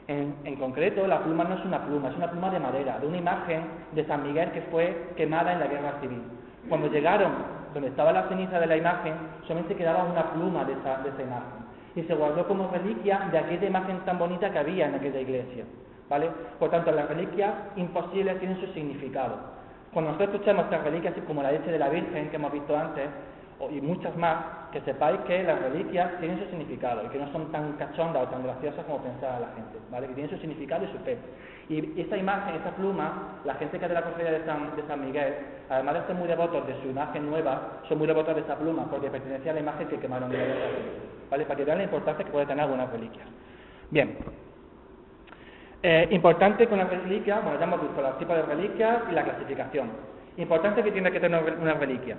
En concreto, la pluma no es una pluma de madera, de una imagen de San Miguel que fue quemada en la guerra civil. Cuando llegaron, donde estaba la ceniza de la imagen, solamente quedaba una pluma de esa imagen. Y se guardó como reliquia de aquella imagen tan bonita que había en aquella iglesia, ¿vale? Por tanto, las reliquias imposibles tienen su significado. Cuando nosotros escuchamos estas reliquias, como la leche de la Virgen que hemos visto antes, y muchas más, que sepáis que las reliquias tienen su significado y que no son tan cachondas o tan graciosas como pensaba la gente, ¿vale? Que tienen su significado y su fe. Y esta imagen, esta pluma, la gente que es de la cofradía de San Miguel, además de ser muy devotos de su imagen nueva, son muy devotos de esta pluma porque pertenecía a la imagen que quemaron en la guerra civil, ¿vale? Para que vean la importancia que puede tener algunas reliquias. Bien. Importante con las reliquias, bueno, ya hemos visto los tipos de reliquias y la clasificación. Importante que tiene que tener una reliquia.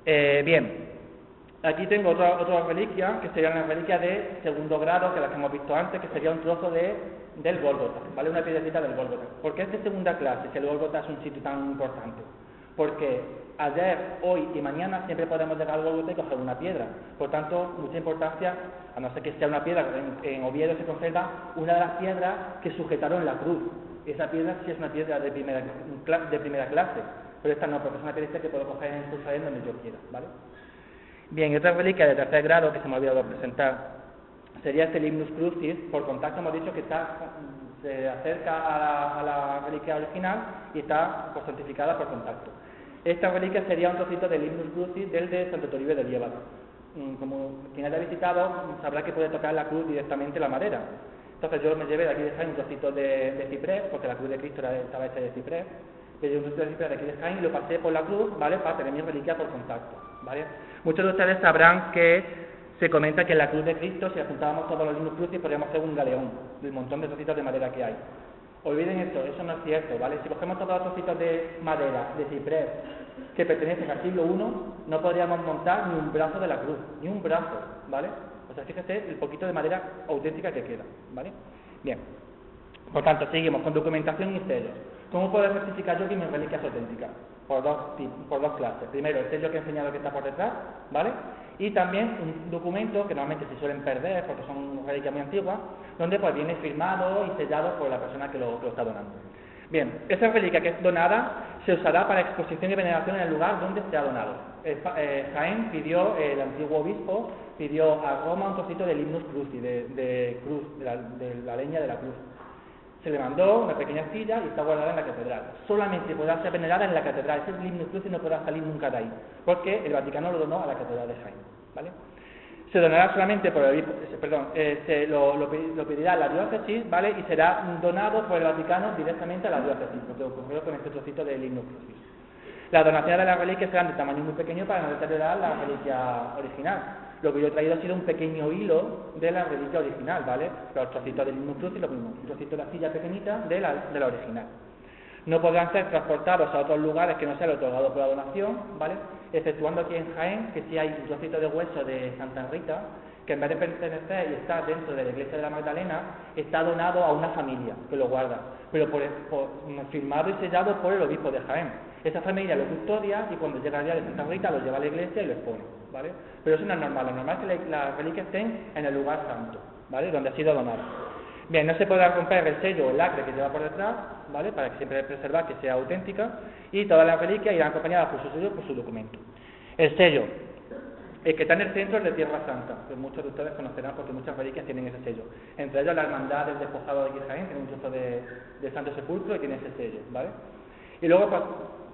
Bien, Aquí tengo otra reliquia, que sería una reliquia de segundo grado, que la que hemos visto antes, que sería un trozo del Gólgota, ¿vale? Una piedrecita del Gólgota. ¿Por qué es de segunda clase si el Gólgota es un sitio tan importante? Porque ayer, hoy y mañana siempre podemos llegar al Gólgota y coger una piedra. Por tanto, mucha importancia, a no ser que sea una piedra, en Oviedo se conserva una de las piedras que sujetaron la cruz. Esa piedra sí es una piedra de primera clase, pero esta no, porque es una piedra que puedo coger en Jerusalén donde yo quiera, ¿vale? Bien, y otra reliquia de tercer grado que se me ha olvidado presentar sería este Limnus Crucis. Por contacto hemos dicho que se acerca a la reliquia original y está pues, santificada por contacto. Esta reliquia sería un trocito del Limnus Crucis del de Santo Toribio de Liébana. Como quien haya visitado sabrá que puede tocar la cruz directamente la madera. Entonces yo me llevé de aquí de Jaén un trocito de ciprés, porque la cruz de Cristo estaba hecha de ciprés. Me llevé un trocito de ciprés de aquí de Jaén y lo pasé por la cruz, ¿vale? Para tener mi reliquia por contacto, ¿vale? Muchos de ustedes sabrán que se comenta que en la cruz de Cristo, si juntábamos todos los Limnus Crucis, podríamos hacer un galeón del montón de trocitos de madera que hay. Olviden esto, eso no es cierto, ¿vale? Si cogemos todos los trocitos de madera, de ciprés, que pertenecen al siglo I, no podríamos montar ni un brazo de la cruz, ni un brazo, ¿vale? O sea, fíjese el poquito de madera auténtica que queda, ¿vale? Bien, por tanto, seguimos con documentación y sellos. ¿Cómo puedo certificar yo que mi reliquia es auténtica? Por dos clases. Primero, el sello que he enseñado que está por detrás, ¿vale? Y también un documento que normalmente se suelen perder porque son reliquias muy antiguas, donde pues viene firmado y sellado por la persona que lo está donando. Bien, esa reliquia que es donada se usará para exposición y veneración en el lugar donde se ha donado. Jaén pidió, el antiguo obispo pidió a Roma un trocito del Limnus Crucis, de la leña de la cruz. Se le mandó una pequeña silla y está guardada en la catedral. Solamente podrá ser venerada en la catedral. Ese Limnus Crucis no podrá salir nunca de ahí, porque el Vaticano lo donó a la catedral de Jaén, ¿vale? Se donará solamente por el obispo, lo pedirá la diócesis, ¿vale? Y será donado por el Vaticano directamente a la diócesis, porque ocurrió con este trocito del Limnus Crucis. Las donaciones de las reliquias serán de tamaño muy pequeño para no deteriorar la reliquia original. Lo que yo he traído ha sido un pequeño hilo de la reliquia original, ¿vale? Los trocitos del Limnus Crucis, lo mismo, un trocito de la silla pequeñita de la original. No podrán ser transportados a otros lugares que no sea el otorgado por la donación, ¿vale? Exceptuando aquí en Jaén, que sí hay un trocito de hueso de Santa Rita, que en vez de pertenecer y estar dentro de la iglesia de la Magdalena, está donado a una familia que lo guarda, pero firmado y sellado por el obispo de Jaén. Esa familia lo custodia y cuando llega el día de Santa Rita lo lleva a la iglesia y lo expone, ¿vale? Pero eso no es normal, lo normal es que las reliquias estén en el lugar santo, ¿vale? Donde ha sido donado. Bien, no se podrá romper el sello o el lacre que lleva por detrás, ¿vale? Para que siempre preservar que sea auténtica, y todas las reliquias irán acompañadas por su sello por su documento. El sello, el que está en el centro es de Tierra Santa, que muchos de ustedes conocerán porque muchas reliquias tienen ese sello. Entre ellos la Hermandad del Despojado de Jaén tiene un trozo de Santo Sepulcro y tiene ese sello, ¿vale? Y luego, pues,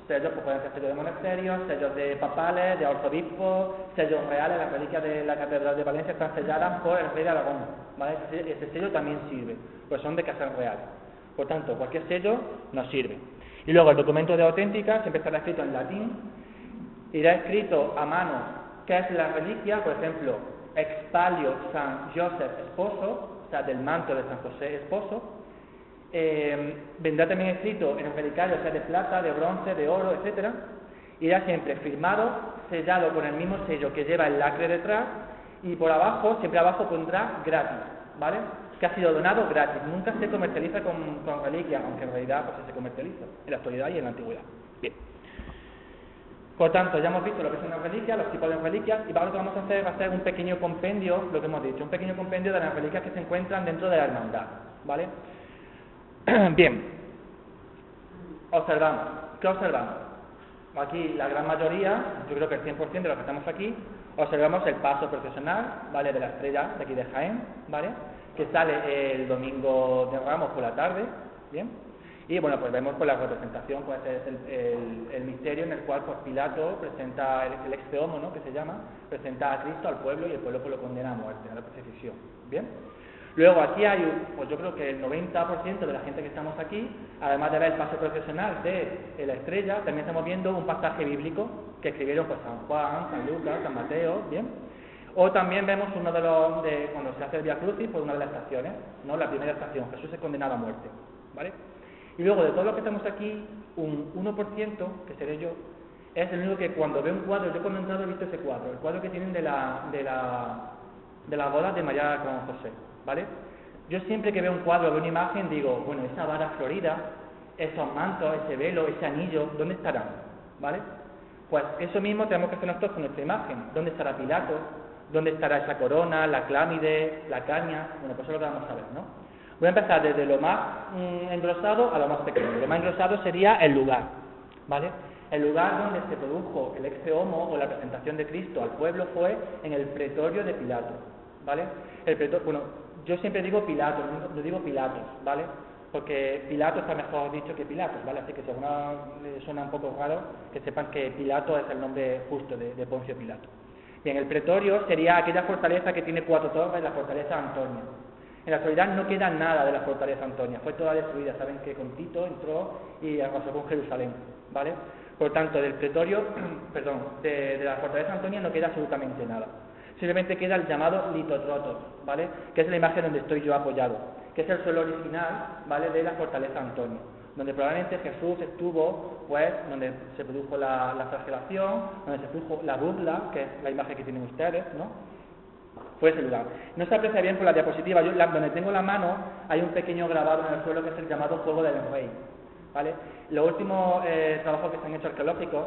sellos, pues pueden ser sellos de monasterios, sellos de papales, de arzobispos, sellos reales. Las reliquias de la Catedral de Valencia están selladas por el rey de Aragón, ¿vale? Ese sello también sirve, pues son de casas reales. Por tanto, cualquier sello nos sirve. Y luego el documento de auténtica siempre estará escrito en latín, irá escrito a mano qué es la reliquia, por ejemplo, Expalio San Joseph Esposo, o sea, del manto de San José Esposo. Vendrá también escrito en el relicario, sea de plata, de bronce, de oro, etcétera. Irá siempre firmado, sellado con el mismo sello que lleva el lacre detrás, y por abajo, siempre abajo pondrá gratis, ¿vale? Que ha sido donado gratis. Nunca se comercializa con reliquia, aunque en realidad pues se comercializa en la actualidad y en la antigüedad. Bien. Por tanto, ya hemos visto lo que es una reliquia, los tipos de reliquias, y ahora lo que vamos a hacer va a ser un pequeño compendio, lo que hemos dicho, un pequeño compendio de las reliquias que se encuentran dentro de la hermandad, ¿vale? Bien, observamos. ¿Qué observamos? Aquí la gran mayoría, yo creo que el 100% de los que estamos aquí, observamos el paso procesional, ¿vale? De la estrella de aquí de Jaén, ¿vale? Que sale el domingo de Ramos por la tarde, ¿bien? Y bueno, pues vemos la representación, pues es el misterio en el cual pues Pilato presenta el ex homo, ¿no? Que se llama, presenta a Cristo al pueblo y el pueblo pues lo condena a muerte, a la crucifixión, ¿bien? Luego aquí hay, pues yo creo que el 90% de la gente que estamos aquí, además de ver el paso procesional de la estrella, también estamos viendo un pasaje bíblico que escribieron pues San Juan, San Lucas, San Mateo, ¿bien? O también vemos uno de cuando se hace el Vía Crucis, pues una de las estaciones, ¿no? La primera estación, Jesús es condenado a muerte, ¿vale? Y luego de todos los que estamos aquí, un 1%, que seré yo, es el único que cuando veo un cuadro, yo cuando he entrado he visto ese cuadro, el cuadro que tienen de las bodas de María con José, ¿vale? Yo siempre que veo un cuadro, veo una imagen, digo, bueno, esa vara florida, esos mantos, ese velo, ese anillo, ¿dónde estarán? ¿Vale? Pues eso mismo tenemos que hacer nosotros con nuestra imagen. ¿Dónde estará Pilato? ¿Dónde estará esa corona, la clámide, la caña? Bueno, pues eso es lo que vamos a ver, ¿no? Voy a empezar desde lo más engrosado a lo más pequeño. Lo más engrosado sería el lugar, ¿vale? El lugar donde se produjo el ex homo o la presentación de Cristo al pueblo fue en el pretorio de Pilato, ¿vale? Bueno, yo siempre digo Pilato, no digo Pilatos, ¿vale? Porque Pilato está mejor dicho que Pilatos, ¿vale? Así que si a alguna le suena un poco raro, que sepan que Pilato es el nombre justo de Poncio Pilato. Bien, el pretorio sería aquella fortaleza que tiene 4 torres, la fortaleza Antonia. En la actualidad no queda nada de la fortaleza Antonia, fue toda destruida. Saben que con Tito entró y arrasó con Jerusalén, ¿vale? Por tanto, del pretorio, perdón, de la fortaleza Antonia no queda absolutamente nada. Simplemente queda el llamado litotrotos, ¿vale? Que es la imagen donde estoy yo apoyado, que es el suelo original, ¿vale?, de la fortaleza Antonia, donde probablemente Jesús estuvo, pues, donde se produjo la flagelación, donde se produjo la burla, que es la imagen que tienen ustedes, ¿no? Fue ese lugar. No se aprecia bien por la diapositiva, yo donde tengo la mano hay un pequeño grabado en el suelo que es el llamado Juego del Rey, ¿vale? Los últimos trabajos que se han hecho arqueológicos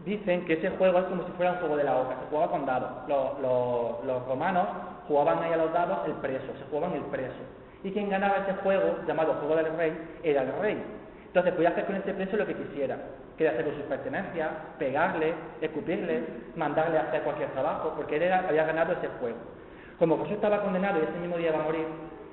dicen que ese juego es como si fuera un juego de la oca, se jugaba con dados. Los romanos jugaban ahí a los dados el preso, se jugaban el preso. Y quien ganaba ese juego, llamado Juego del Rey, era el rey. Entonces podía hacer con ese preso lo que quisiera. Quería hacer con sus pertenencias, pegarle, escupirle, mandarle a hacer cualquier trabajo, porque él había ganado ese juego. Como Jesús estaba condenado y ese mismo día va a morir,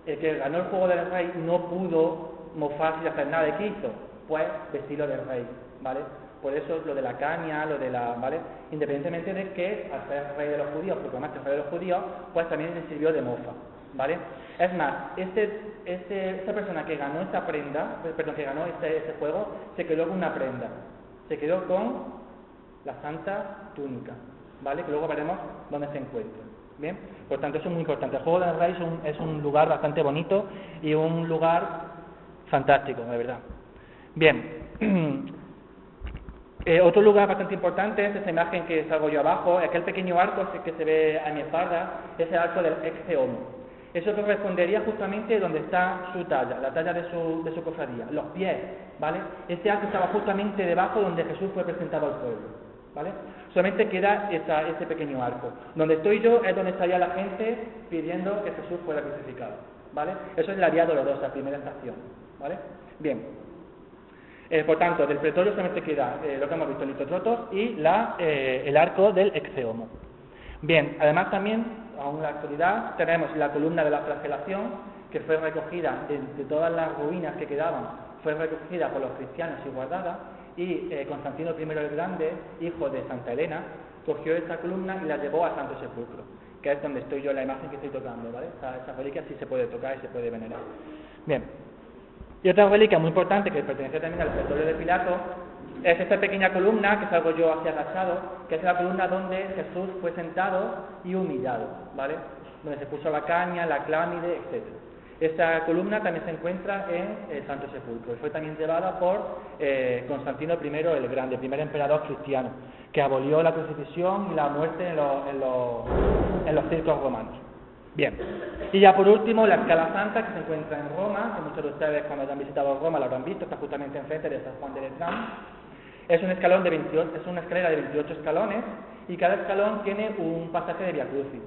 el que ganó el Juego del Rey no pudo mofarse y hacer nada. ¿De qué hizo? Pues vestirlo del rey, ¿vale? Por eso lo de la caña, lo de la, ¿vale? Independientemente de que al ser rey de los judíos, proclamaste rey de los judíos, pues también le sirvió de mofa, ¿vale? Es más, esta persona que ganó esta prenda, que ganó este juego, se quedó con una prenda, se quedó con la santa túnica, ¿vale? Que luego veremos dónde se encuentra, ¿bien? Por tanto, eso es muy importante. El Juego del Rey es un lugar bastante bonito y un lugar fantástico, de verdad. Bien. Otro lugar bastante importante es esa imagen que salgo yo abajo, aquel pequeño arco que se ve a mi espalda, es el arco del ex homo. Eso correspondería justamente donde está su talla, la talla de su cofradía, los pies, ¿vale? Ese arco estaba justamente debajo donde Jesús fue presentado al pueblo, ¿vale? Solamente queda ese pequeño arco. Donde estoy yo es donde estaría la gente pidiendo que Jesús fuera crucificado, ¿vale? Eso es la Vía Dolorosa, primera estación, ¿vale? Bien. Por tanto, del pretorio solamente queda lo que hemos visto, litotrotos y el arco del ex homo. Bien, además también, aún en la actualidad, tenemos la columna de la flagelación, que fue recogida de todas las ruinas que quedaban, fue recogida por los cristianos y guardada, y Constantino I el Grande, hijo de Santa Elena, cogió esta columna y la llevó al Santo Sepulcro, que es donde estoy yo en la imagen que estoy tocando, ¿vale? Esa reliquia sí se puede tocar y se puede venerar. Bien. Y otra reliquia muy importante que pertenece también al pretorio de Pilato es esta pequeña columna que salgo yo hacia agachado, que es la columna donde Jesús fue sentado y humillado, ¿vale? Donde se puso la caña, la clámide, etc. Esta columna también se encuentra en el Santo Sepulcro y fue también llevada por Constantino I el Grande, el primer emperador cristiano, que abolió la crucifixión y la muerte en los circos romanos. Bien, y ya por último la Escala Santa, que se encuentra en Roma, que muchos de ustedes cuando hayan visitado Roma lo habrán visto, está justamente enfrente de San Juan de Letrán. Es una escalera de 28 escalones y cada escalón tiene un pasaje de Via Crucis.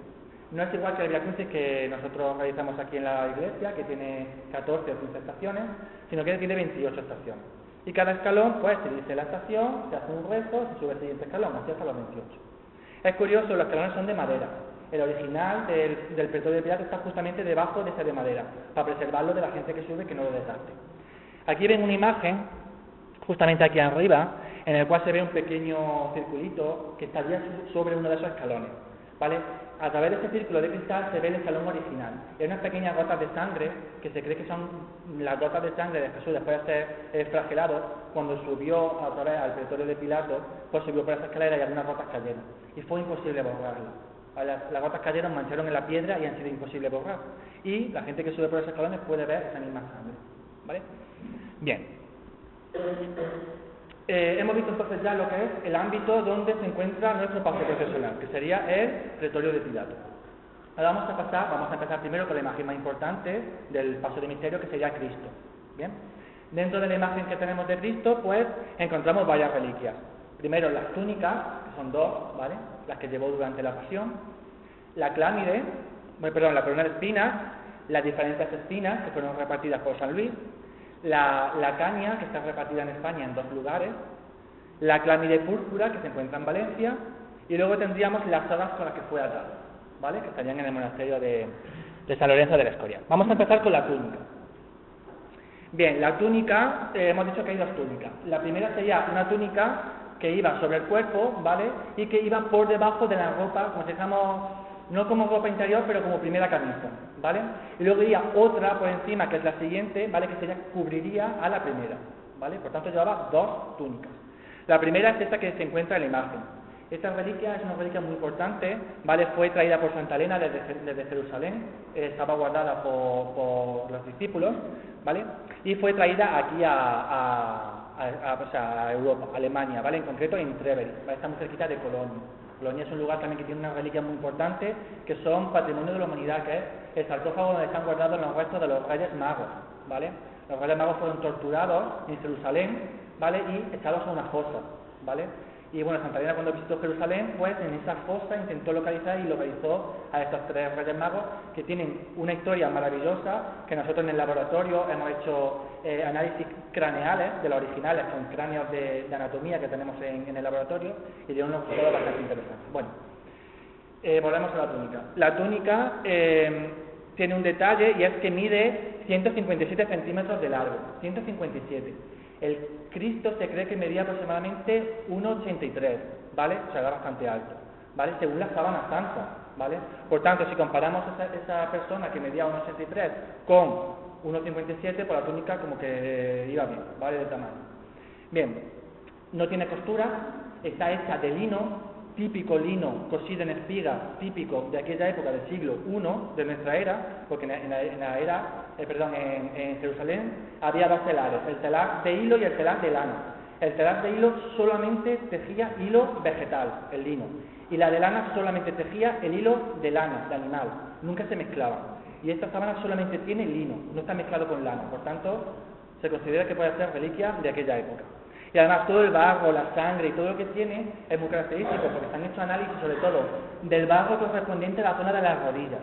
No es igual que el Via Crucis que nosotros realizamos aquí en la iglesia, que tiene 14 o 15 estaciones, sino que tiene 28 estaciones. Y cada escalón, pues se dice la estación, se hace un rezo, se sube el siguiente escalón, así hasta los 28. Es curioso, los escalones son de madera. El original del pretorio de Pilato está justamente debajo de ese de madera, para preservarlo de la gente que sube que no lo desgaste. Aquí ven una imagen, justamente aquí arriba, en el cual se ve un pequeño circulito que estaría sobre uno de esos escalones, ¿vale? A través de ese círculo de cristal se ve el escalón original. Hay unas pequeñas gotas de sangre, que se cree que son las gotas de sangre de Jesús después de ser flagelado, cuando subió a través al pretorio de Pilato, pues subió por esa escalera y algunas gotas cayeron. Y fue imposible borrarlo. Las gotas cayeron, mancharon en la piedra y han sido imposible borrar. Y la gente que sube por esos escalones puede ver esa misma sangre, ¿vale? Bien. hemos visto entonces ya lo que es el ámbito donde se encuentra nuestro paso procesional, que sería el pretorio de Pilato. Ahora vamos a empezar primero con la imagen más importante del paso de misterio, que sería Cristo. Bien. Dentro de la imagen que tenemos de Cristo, pues encontramos varias reliquias. Primero las túnicas, que son dos, ¿vale? Las que llevó durante la pasión. La clámide, la corona de espinas, las diferentes espinas que fueron repartidas por San Luis. La caña, que está repartida en España en 2 lugares. La clámide púrpura, que se encuentra en Valencia. Y luego tendríamos las sogas con las que fue atado, ¿vale? Que estarían en el monasterio de San Lorenzo del Escorial. Vamos a empezar con la túnica. Bien, la túnica, hemos dicho que hay 2 túnicas. La primera sería una túnica que iba sobre el cuerpo, ¿vale? Y que iba por debajo de la ropa, como si dijéramos, no como ropa interior, pero como primera camisa, ¿vale? Y luego iría otra por encima, que es la siguiente, ¿vale? Que cubriría a la primera, ¿vale? Por tanto, llevaba 2 túnicas. La primera es esta que se encuentra en la imagen. Esta reliquia es una reliquia muy importante, ¿vale? Fue traída por Santa Elena desde Jerusalén, estaba guardada por los discípulos, ¿vale? Y fue traída aquí a Europa, a Alemania, ¿vale? En concreto en Trevery, ¿vale? Está muy cerquita de Colonia. Colonia es un lugar también que tiene una reliquia muy importante, que son patrimonio de la humanidad, que es el sarcófago donde están guardados los restos de los Reyes Magos, ¿vale? Los Reyes Magos fueron torturados en Jerusalén, ¿vale? Y echados a una fosa, ¿vale? Y bueno, Santa Elena, cuando visitó Jerusalén, pues en esa fosa intentó localizar y localizó a estos 3 Reyes Magos, que tienen una historia maravillosa, que nosotros en el laboratorio hemos hecho análisis craneales de los originales con cráneos de anatomía que tenemos en el laboratorio, y dieron unos resultados bastante interesantes. Bueno, volvemos a la túnica. La túnica tiene un detalle, y es que mide 157 centímetros de largo, 157. El Cristo se cree que medía aproximadamente 1,83, ¿vale? O sea, era bastante alto, ¿vale? Según la sábana santa, ¿vale? Por tanto, si comparamos esa persona que medía 1,83 con 1,57, pues la túnica como que iba bien, ¿vale? De tamaño. Bien, no tiene costura, está hecha de lino, típico lino cosido en espiga, típico de aquella época del siglo I de nuestra era, porque en Jerusalén había 2 telares, el telar de hilo y el telar de lana. El telar de hilo solamente tejía hilo vegetal, el lino, y la de lana solamente tejía el hilo de lana, de animal, nunca se mezclaban. Y esta sábana solamente tiene lino, no está mezclado con lana, por tanto se considera que puede ser reliquia de aquella época. Y además todo el barro, la sangre y todo lo que tiene es muy característico, porque se han hecho análisis sobre todo del barro correspondiente a la zona de las rodillas,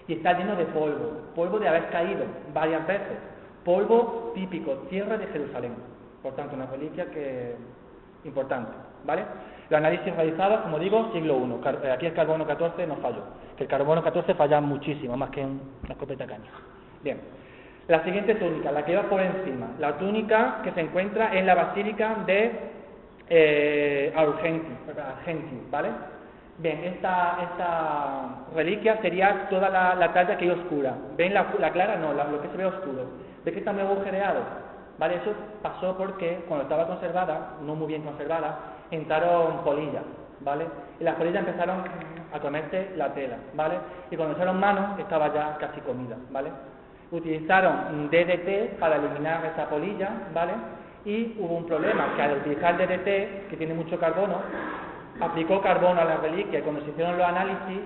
y está lleno de polvo de haber caído varias veces, polvo típico, tierra de Jerusalén. Por tanto, una reliquia importante, ¿vale? Los análisis realizados, como digo, siglo I. Aquí el carbono 14 no falló, que el carbono 14 falla muchísimo, más que en una escopeta caña. Bien. La siguiente túnica, la que va por encima, la túnica que se encuentra en la basílica de Argenti, ¿vale? Bien, esta reliquia sería toda la talla que es oscura. ¿Ven la clara? No, lo que se ve oscuro. ¿Ve que está muy agujereado? ¿Vale? Eso pasó porque cuando estaba conservada, no muy bien conservada, entraron polillas, ¿vale? Y las polillas empezaron a comerse la tela, ¿vale? Y cuando echaron mano, estaba ya casi comida, ¿vale? Utilizaron DDT para eliminar esa polilla, ¿vale? Y hubo un problema, que al utilizar DDT, que tiene mucho carbono, aplicó carbono a la reliquia, y cuando se hicieron los análisis,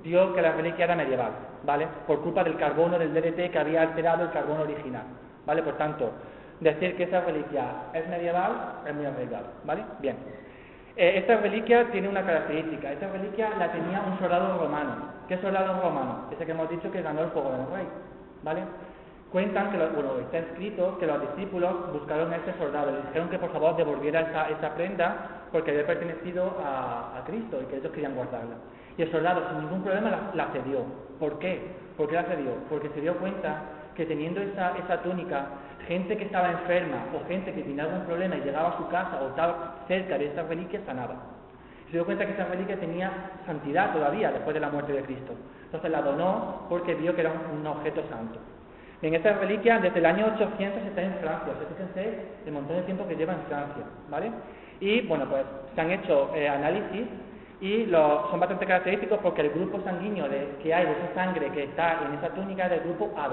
dio que la reliquia era medieval, ¿vale? Por culpa del carbono del DDT que había alterado el carbono original, ¿vale? Por tanto, decir que esa reliquia es medieval es muy arriesgado, ¿vale? Bien. Esta reliquia tiene una característica. Esta reliquia la tenía un soldado romano. ¿Qué soldado romano? Ese que hemos dicho que ganó el fuego del rey, ¿vale? Cuentan que, está escrito que los discípulos buscaron a este soldado y le dijeron que por favor devolviera esa prenda porque había pertenecido a Cristo y que ellos querían guardarla. Y el soldado sin ningún problema la cedió. ¿Por qué? ¿Por qué la cedió? Porque se dio cuenta que teniendo esa túnica, gente que estaba enferma o gente que tenía algún problema y llegaba a su casa o estaba cerca de esta reliquia, sanaba. Se dio cuenta que esa reliquia tenía santidad todavía después de la muerte de Cristo. Entonces la donó porque vio que era un objeto santo. En esta reliquia, desde el año 800 está en Francia. O sea, fíjense el montón de tiempo que lleva en Francia, ¿vale? Y bueno, pues se han hecho análisis y son bastante característicos porque el grupo sanguíneo que hay de esa sangre que está en esa túnica es del grupo AB,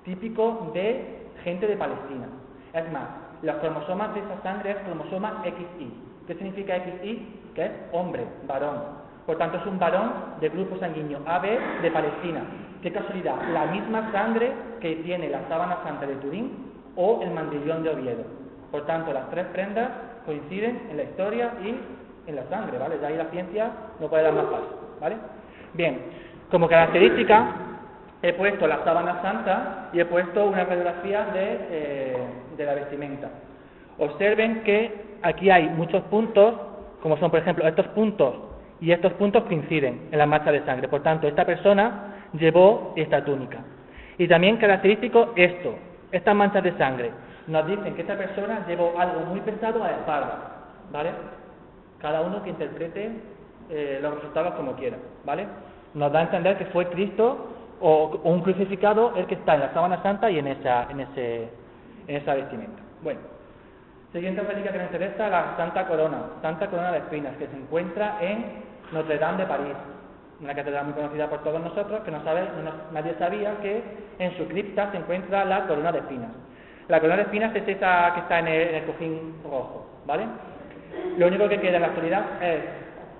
típico de gente de Palestina. Es más, Los cromosomas de esa sangre es cromosoma XY. ¿Qué significa XY? Que es hombre, varón. Por tanto, es un varón de grupo sanguíneo AB de Palestina. Qué casualidad, la misma sangre que tiene la sábana santa de Turín o el mandillón de Oviedo. Por tanto, las tres prendas coinciden en la historia y en la sangre, ¿vale? Ya ahí la ciencia no puede dar más paso, ¿vale? Bien, como característica he puesto la sábana santa y he puesto una radiografía de la vestimenta. Observen que aquí hay muchos puntos, como son por ejemplo estos puntos y estos puntos coinciden en la mancha de sangre. Por tanto, esta persona llevó esta túnica. Y también característico esto, estas manchas de sangre nos dicen que esta persona llevó algo muy pesado a la espalda, ¿vale? Cada uno que interprete los resultados como quiera, ¿vale? Nos da a entender que fue Cristo o un crucificado el que está en la sábana santa y en esa vestimenta. Bueno, siguiente reliquia que nos interesa, la Santa Corona de Espinas, que se encuentra en Notre Dame de París, una catedral muy conocida por todos nosotros, que nadie sabía que en su cripta se encuentra la corona de espinas. La corona de espinas es esa que está en el cojín rojo, ¿vale? Lo único que queda en la actualidad es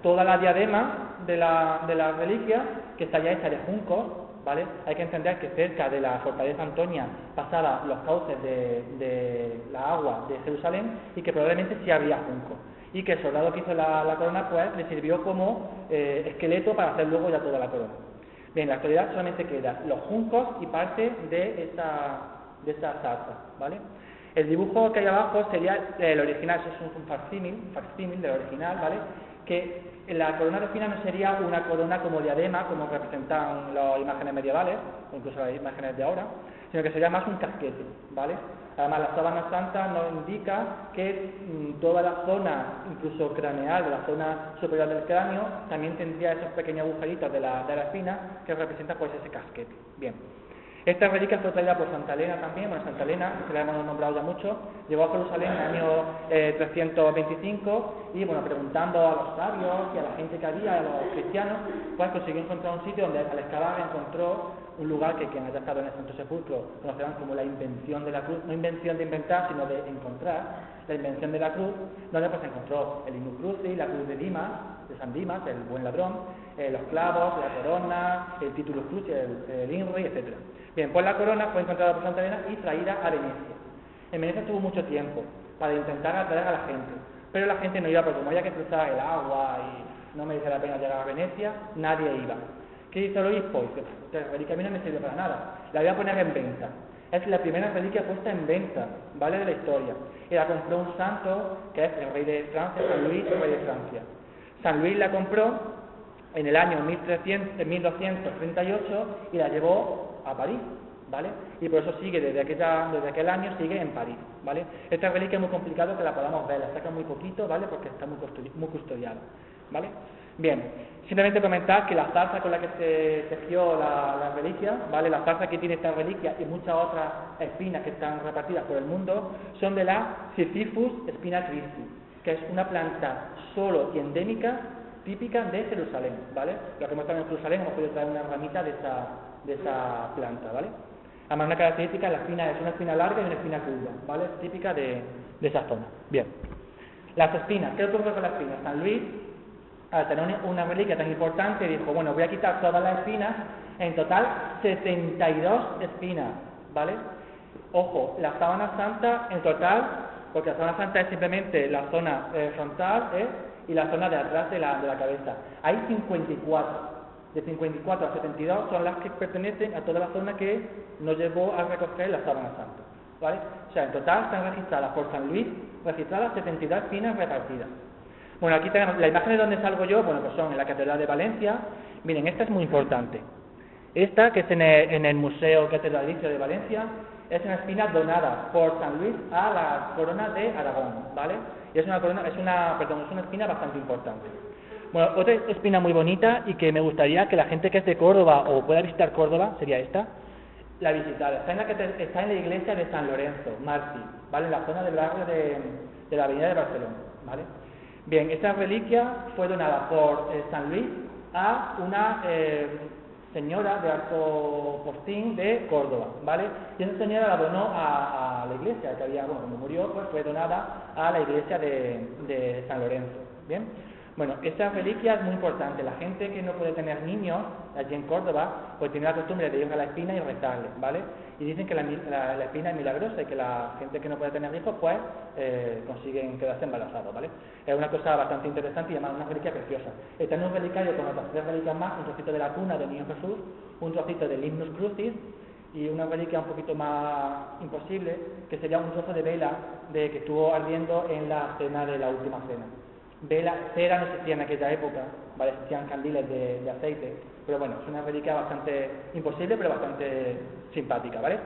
toda la diadema de la reliquia, que está ya hecha de juncos, ¿vale? Hay que entender que cerca de la fortaleza Antonia pasaban los cauces de la agua de Jerusalén y que probablemente sí había juncos. Y que el soldado que hizo la corona pues le sirvió como esqueleto para hacer luego ya toda la corona. Bien, en la actualidad solamente quedan los juncos y parte de esa zarza, ¿vale? El dibujo que hay abajo sería el original, eso es un facsímil del original, ¿vale? Que la corona de espinas no sería una corona como diadema, como representan las imágenes medievales, o incluso las imágenes de ahora, sino que sería más un casquete, ¿vale? Además, la sábana santa nos indica que toda la zona, incluso craneal, de la zona superior del cráneo, también tendría esos pequeños agujeritos de la espina que representan pues ese casquete. Bien. Esta reliquia fue traída por Santa Elena también. Bueno, Santa Elena, que la hemos nombrado ya mucho, llegó a Jerusalén en el año 325 y, bueno, preguntando a los sabios y a la gente que había, a los cristianos, pues consiguió encontrar un sitio donde al excavar encontró un lugar que quien haya estado en el Santo Sepulcro conocerán como la invención de la cruz, no invención de inventar, sino de encontrar, la invención de la cruz, donde pues encontró el Inus Crucis, la cruz de Dimas, de San Dimas, el buen ladrón, los clavos, la corona, el Titulus Crucis, el INRI, etc. Bien, pues la corona fue encontrada por Santa Elena y traída a Venecia. En Venecia estuvo mucho tiempo para intentar atraer a la gente, pero la gente no iba porque como había que cruzar el agua y no merecía la pena llegar a Venecia, nadie iba. ¿Qué hizo el obispo? Esta reliquia a mí no me sirve para nada, la voy a poner en venta. Es la primera reliquia puesta en venta, ¿vale? De la historia. Y la compró un santo, que es el rey de Francia, San Luis, el rey de Francia. San Luis la compró en el año 1238 y la llevó a París, ¿vale? Y por eso sigue, desde aquel año sigue en París, ¿vale? Esta reliquia es muy complicado que la podamos ver, la saca muy poquito, ¿vale? Porque está muy custodiada, ¿vale? Bien, simplemente comentar que la zarza con la que se tejió la reliquia, ¿vale? La zarza que tiene esta reliquia y muchas otras espinas que están repartidas por el mundo son de la Sisyphus spina Christi, que es una planta solo y endémica típica de Jerusalén, ¿vale? Lo que hemos estado en Jerusalén hemos podido traer una ramita de esa planta, ¿vale? Además, una característica, la espina es una espina larga y una espina curva, ¿vale? Típica de esa zona. Bien. Las espinas, ¿qué ocurre con las espinas? San Luis, al tener una reliquia tan importante, dijo, bueno, voy a quitar todas las espinas, en total 72 espinas, ¿vale? Ojo, la sábana santa en total, porque la sábana santa es simplemente la zona frontal, y la zona de atrás de la cabeza. Hay 54. De 54 a 72 son las que pertenecen a toda la zona que nos llevó a recoger la sábana santa, ¿vale? O sea, en total están registradas por San Luis, registradas 72 espinas repartidas. Bueno, aquí tenemos la imagen de donde salgo yo, bueno, pues son en la Catedral de Valencia. Miren, esta es muy importante. Esta, que es en el Museo Catedralicio de Valencia, es una espina donada por San Luis a la corona de Aragón, ¿vale? Y es una espina bastante importante. Bueno, otra espina muy bonita y que me gustaría que la gente que es de Córdoba o pueda visitar Córdoba, sería esta, la visitara. Está en la iglesia de San Lorenzo, Martí, ¿vale? En la zona del barrio de la avenida de Barcelona, ¿vale? Bien, esta reliquia fue donada por San Luis a una señora de alto postín de Córdoba, ¿vale? Y esa señora la donó a la iglesia, que había, bueno, cuando murió, pues fue donada a la iglesia de San Lorenzo, ¿bien? Bueno, esta reliquia es muy importante. La gente que no puede tener niños allí en Córdoba, pues tiene la costumbre de ir a la espina y rezarle, ¿vale? Y dicen que la espina es milagrosa y que la gente que no puede tener hijos, pues consiguen quedarse embarazados, ¿vale? Es una cosa bastante interesante y además una reliquia preciosa. Está en un relicario con otras 3 reliquias más, un trocito de la cuna del niño Jesús, un trocito del Himnus Crucis y una reliquia un poquito más imposible, que sería un trozo de vela que estuvo ardiendo en la cena de la última cena. Cera no existía en aquella época, ¿vale? Existían candiles de aceite, pero bueno, es una reliquia bastante imposible, pero bastante simpática, ¿vale?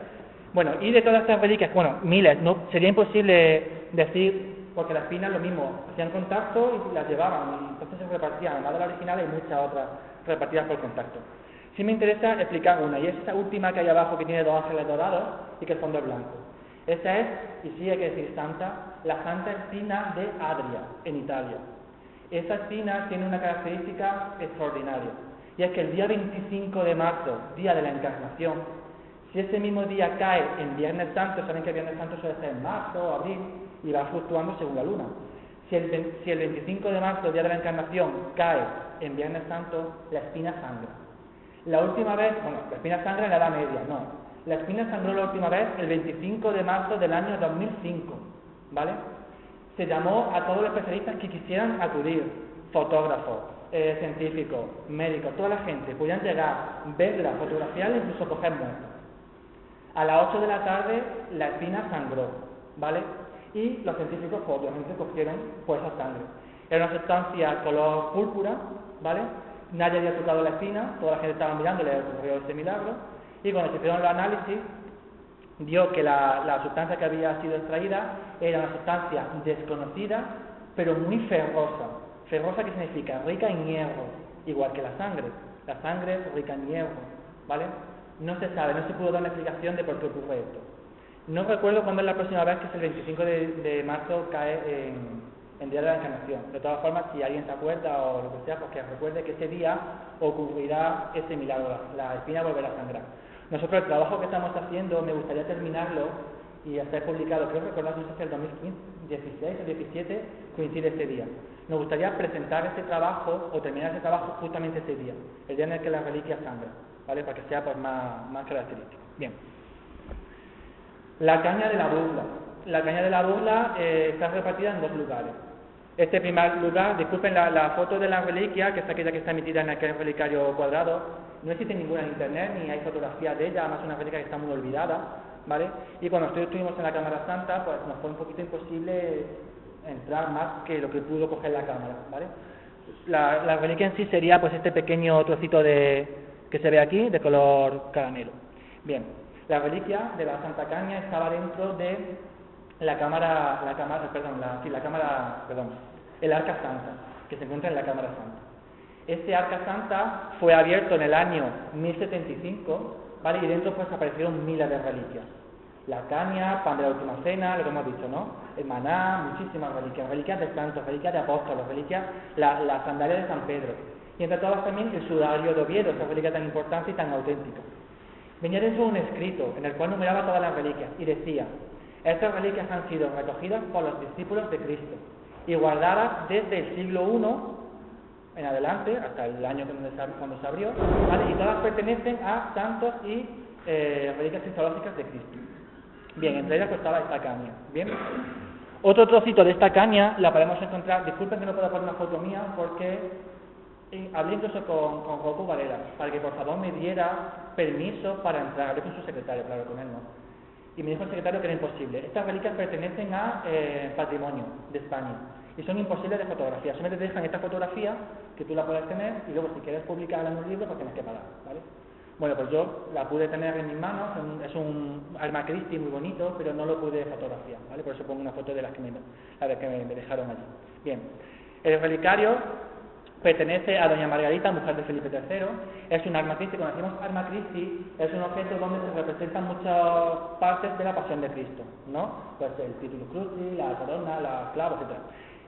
Bueno, y de todas estas reliquias, bueno, miles, no sería imposible decir, porque las espinas lo mismo, hacían contacto y las llevaban, y entonces se repartían, además de la original hay muchas otras repartidas por contacto. Sí me interesa explicar una, y es esta última que hay abajo que tiene 2 ángeles dorados y que el fondo es blanco. Esta es, y sí hay que decir santa, la Santa Espina de Adria, en Italia. Esta espina tiene una característica extraordinaria, y es que el día 25 de marzo, día de la Encarnación, si ese mismo día cae en Viernes Santo, saben que Viernes Santo suele ser en marzo o abril, y va fluctuando según la luna. Si el 25 de marzo, día de la Encarnación, cae en Viernes Santo, la espina sangra. La última vez, bueno, la espina sangra en la Edad Media, no. La espina sangró la última vez el 25 de marzo del año 2005, ¿vale? Se llamó a todos los especialistas que quisieran acudir, fotógrafos, científicos, médicos, toda la gente, podían llegar, verla, fotografiarla e incluso coger muestras. A las 8 de la tarde la espina sangró, ¿vale? Y los científicos pues, obviamente cogieron pues, esa sangre. Era una sustancia color púrpura, ¿vale? Nadie había tocado la espina, toda la gente estaba mirando, le ocurrió este milagro, y cuando se hicieron los análisis, vio que la sustancia que había sido extraída era una sustancia desconocida, pero muy ferrosa. Ferrosa, ¿qué significa? Rica en hierro, igual que la sangre. La sangre es rica en hierro, ¿vale? No se sabe, no se pudo dar una explicación de por qué ocurre esto. No recuerdo cuándo es la próxima vez, que es el 25 de marzo, cae en Día de la Encarnación. De todas formas, si alguien se acuerda o lo que sea, pues que recuerde que ese día ocurrirá ese milagro, la espina volverá a sangrar. Nosotros el trabajo que estamos haciendo, me gustaría terminarlo y hacer publicado, creo que recordar que es el 2016 o 2017, coincide ese día. Nos gustaría presentar ese trabajo o terminar ese trabajo justamente ese día, el día en el que la reliquia sangra, ¿vale? Para que sea pues, más característico. Bien. La caña de la burla. La caña de la burla está repartida en 2 lugares. Este primer lugar, disculpen la foto de la reliquia, que es aquella que está emitida en aquel relicario cuadrado, no existe ninguna en internet, ni hay fotografías de ella, además es una reliquia que está muy olvidada, ¿vale? Y cuando estuvimos en la Cámara Santa, pues nos fue un poquito imposible entrar más que lo que pudo coger la cámara, ¿vale? La reliquia en sí sería pues este pequeño trocito que se ve aquí, de color caramelo. Bien, la reliquia de la Santa Caña estaba dentro de el Arca Santa, que se encuentra en la Cámara Santa. Este Arca Santa fue abierto en el año 1075, ¿vale? Y dentro pues aparecieron miles de reliquias. La caña, pan de la última cena, lo que hemos dicho, ¿no? El maná, muchísimas reliquias, reliquias de santos, reliquias de apóstoles, reliquias, la sandalia de San Pedro. Y entre todas también el sudario de Oviedo, esa reliquia tan importante y tan auténtica. Venía dentro un escrito en el cual numeraba todas las reliquias y decía: estas reliquias han sido recogidas por los discípulos de Cristo y guardadas desde el siglo I en adelante, hasta el año cuando se abrió, ¿vale? Y todas pertenecen a santos y reliquias cristológicas de Cristo. Bien, entre ellas pues estaba esta caña. Bien. Otro trocito de esta caña la podemos encontrar, disculpen que no pueda poner una foto mía, porque hablé incluso con Joaquín Varela, para que por favor me diera permiso para entrar. Hablé con su secretario, claro, con él no. Y me dijo el secretario que era imposible. Estas reliquias pertenecen a patrimonio de España y son imposibles de fotografiar. Solamente te dejan esta fotografía, que tú la puedes tener, y luego si quieres publicarla en un libro, pues tienes que pagar, ¿vale? Bueno, pues yo la pude tener en mis manos, es un Arma Christi muy bonito, pero no lo pude fotografiar, ¿vale? Por eso pongo una foto de las que me dejaron allí. Bien, el relicario pertenece a doña Margarita, mujer de Felipe III, es un Arma Christi. Cuando decimos Arma Christi, es un objeto donde se representan muchas partes de la Pasión de Cristo, ¿no? Pues el título crucis, la corona, la clava, etc.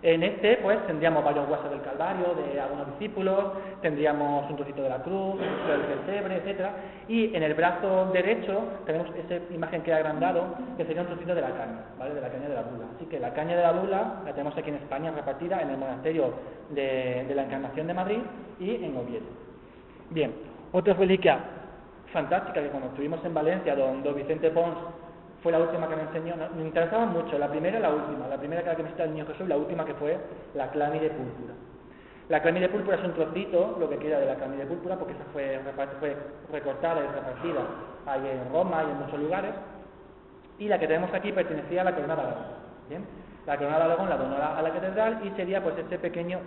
En este, pues, tendríamos varios huesos del Calvario, de algunos discípulos, tendríamos un trocito de la cruz, un trocito del pesebre, etcétera, y en el brazo derecho tenemos esa imagen que he agrandado, que sería un trocito de la caña, ¿vale? De la caña de la bula. Así que la caña de la bula la tenemos aquí en España repartida en el monasterio de la Encarnación de Madrid y en Oviedo. Bien, otra reliquia fantástica que cuando estuvimos en Valencia, don Vicente Pons fue la última que me enseñó, me interesaban mucho, la primera y la última, la primera que era la que me está el Niño Jesús, la última que fue la clámide púrpura. La clámide púrpura es un trocito, lo que queda de la clámide púrpura, porque esa fue recortada y repartida ahí en Roma y en muchos lugares, y la que tenemos aquí pertenecía a la corona de Aragón. ¿Bien? La corona de Aragón la donó a la catedral y sería pues ese pequeño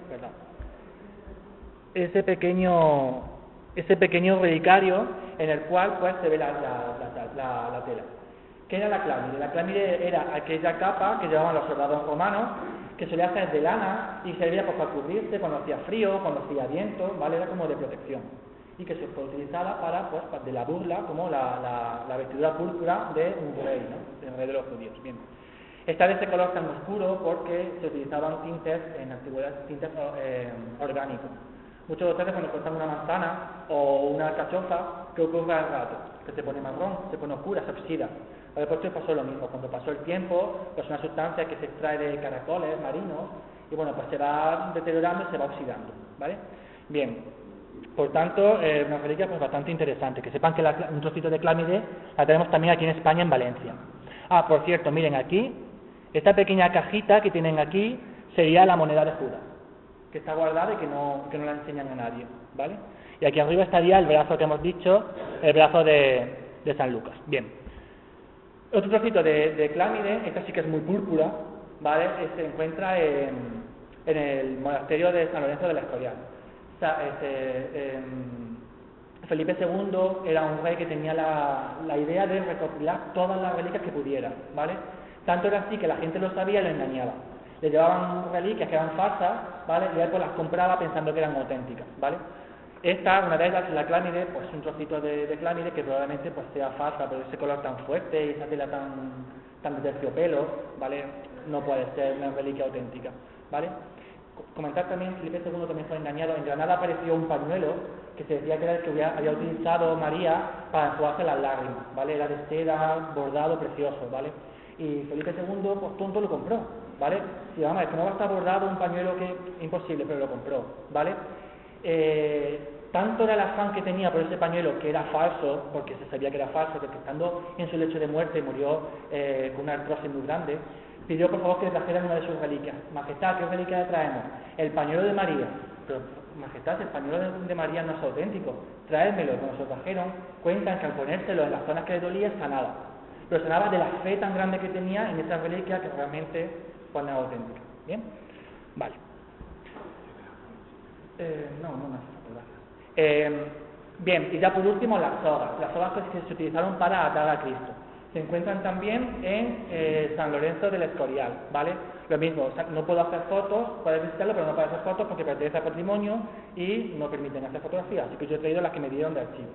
relicario en el cual pues se ve la tela. ¿Qué era la clámide? La clámide era aquella capa que llevaban los soldados romanos, que solía ser de lana y servía pues, para cubrirse cuando hacía frío, cuando hacía viento, ¿vale? Era como de protección. Y que se fue utilizada para, pues, de la burla, como la vestidura púrpura de un rey, ¿no? El rey de los judíos. Bien. Está de ese color tan oscuro porque se utilizaban tintes, en antigüedad, tintes orgánicos. Muchos de ustedes cuando cortan una manzana o una alcachofa, ¿qué ocurre al rato? Que se pone marrón, se pone oscura, se oxida. Después pasó lo mismo, cuando pasó el tiempo, pues una sustancia que se extrae de caracoles marinos, y bueno, pues se va deteriorando y se va oxidando, ¿vale? Bien, por tanto, una reliquia pues bastante interesante, que sepan que un trocito de clámide la tenemos también aquí en España, en Valencia. Ah, por cierto, miren aquí, esta pequeña cajita que tienen aquí sería la moneda de Judas, que está guardada y que no la enseñan a nadie, ¿vale? Y aquí arriba estaría el brazo que hemos dicho, el brazo de San Lucas. Bien. Otro trocito de clámide, esta sí que es muy púrpura, ¿vale? Se encuentra en el monasterio de San Lorenzo del Escorial. O sea, Felipe II era un rey que tenía la idea de recopilar todas las reliquias que pudiera, ¿vale? Tanto era así que la gente lo sabía y lo engañaba. Le llevaban reliquias que eran falsas, ¿vale? Y él pues las compraba pensando que eran auténticas, ¿vale? Esta, una de ellas, la clámide, pues un trocito de clámide que probablemente pues sea falsa, pero ese color tan fuerte y esa tela tan de terciopelo, ¿vale? No puede ser una reliquia auténtica, ¿vale? Comentar también, Felipe II también fue engañado. En Granada apareció un pañuelo que se decía que era el que había utilizado María para enjuagarse las lágrimas, ¿vale? Era de seda, bordado, precioso, ¿vale? Y Felipe II, pues tonto, lo compró, ¿vale? Si vamos, es que no va a estar bordado un pañuelo que imposible, pero lo compró, ¿vale? Tanto era el afán que tenía por ese pañuelo, que era falso, porque se sabía que era falso, porque estando en su lecho de muerte murió con una artrosis muy grande, pidió por favor que le trajeran una de sus reliquias. Majestad, ¿qué reliquia le traemos? El pañuelo de María. Pero, Majestad, el pañuelo de María no es auténtico, tráemelo. Cuando se lo trajeron, cuentan que al ponérselo en las zonas que le dolía, sanaba. Pero sanaba de la fe tan grande que tenía en esa reliquia que realmente pues, no era auténtica. ¿Bien? Vale. No hace falta, gracias. Bien, y ya por último las sogas que se utilizaron para atar a Cristo. Se encuentran también en San Lorenzo del Escorial, ¿vale? Lo mismo, o sea, no puedo hacer fotos, puedes visitarlo, pero no puedo hacer fotos porque pertenece al patrimonio y no permiten hacer fotografías, así que yo he traído las que me dieron de archivo.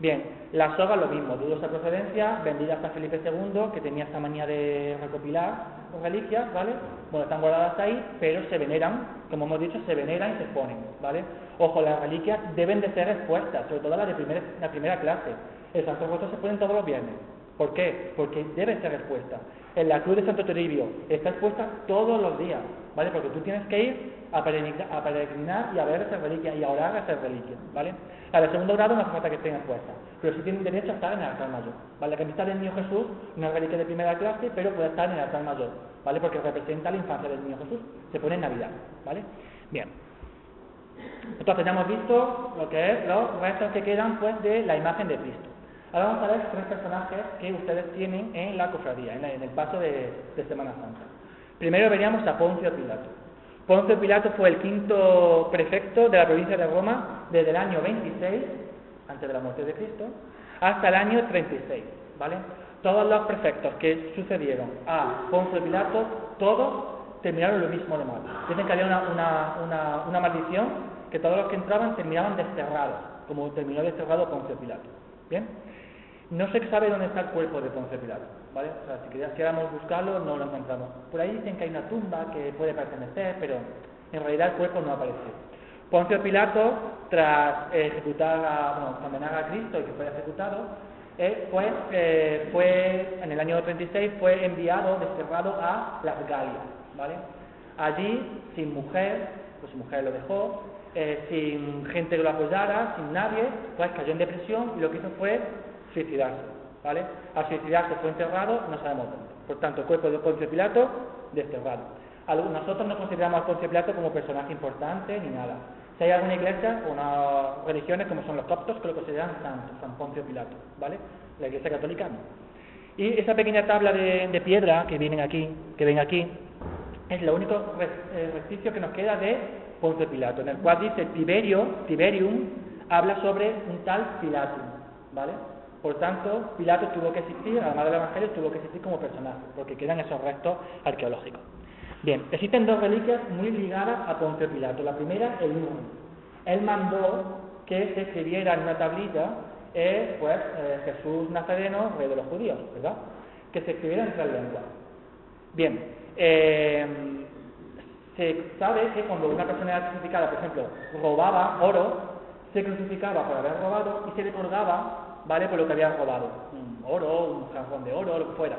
Bien, las sogas lo mismo, de dudosa procedencia, vendidas a Felipe II, que tenía esta manía de recopilar reliquias, ¿vale? Bueno, están guardadas ahí, pero se veneran, como hemos dicho, se veneran y se exponen, ¿vale? Ojo, las reliquias deben de ser expuestas, sobre todo las de la primera clase. El sacerdote se ponen todos los viernes. ¿Por qué? Porque debe ser expuesta. En la cruz de Santo Toribio está expuesta todos los días, ¿vale? Porque tú tienes que ir a peregrinar y a ver esa reliquia y a orar a esa reliquia, ¿vale? La de segundo grado no hace falta que estén expuestas, pero sí tienen derecho a estar en el altar mayor, ¿vale? La camiseta del Niño Jesús no es reliquia de primera clase, pero puede estar en el altar mayor, ¿vale? Porque representa la infancia del Niño Jesús, se pone en Navidad, ¿vale? Bien. Entonces ya hemos visto lo que es los restos que quedan, pues, de la imagen de Cristo. Ahora vamos a ver tres personajes que ustedes tienen en la cofradía, en el paso de Semana Santa. Primero veríamos a Poncio Pilato. Poncio Pilato fue el quinto prefecto de la provincia de Roma desde el año 26, antes de la muerte de Cristo, hasta el año 36, ¿vale? Todos los prefectos que sucedieron a Poncio Pilato, todos terminaron lo mismo de mal. Dicen que había una maldición, que todos los que entraban terminaban desterrados, como terminó desterrado Poncio Pilato. ¿Bien? No se sabe dónde está el cuerpo de Poncio Pilato, ¿vale? O sea, si quisiéramos buscarlo, no lo encontramos. Por ahí dicen que hay una tumba que puede pertenecer, pero en realidad el cuerpo no aparece. Poncio Pilato, tras condenar a Cristo y que fuera ejecutado, fue en el año 36 fue enviado, desterrado a las Galias, ¿vale? Allí, sin mujer, pues su mujer lo dejó, sin gente que lo apoyara, sin nadie, pues cayó en depresión y lo que hizo fue suicidarse, ¿vale? Al suicidarse fue enterrado, no sabemos dónde. Por tanto, el cuerpo de Poncio Pilato, desterrado. Nosotros no consideramos a Poncio Pilato como personaje importante ni nada. Si hay alguna iglesia o unas religiones como son los coptos que lo consideran santo, San Poncio Pilato, ¿vale? La iglesia católica no. Y esa pequeña tabla de piedra que ven aquí, es lo único resquicio que nos queda de Poncio Pilato, en el cual dice Tiberium, habla sobre un tal Pilatum, ¿vale? Por tanto, Pilato tuvo que existir, además del Evangelio, tuvo que existir como personaje, porque quedan esos restos arqueológicos. Bien, existen dos reliquias muy ligadas a Poncio Pilato. La primera, el Num. Él mandó que se escribiera en una tablilla, Jesús Nazareno, rey de los judíos, ¿verdad? Que se escribiera en 3 lenguas. Bien, se sabe que cuando una persona era crucificada, por ejemplo, robaba oro, se crucificaba por haber robado y se le colgaba, ¿vale?, por lo que había robado. Un oro, un jarrón de oro, lo que fuera.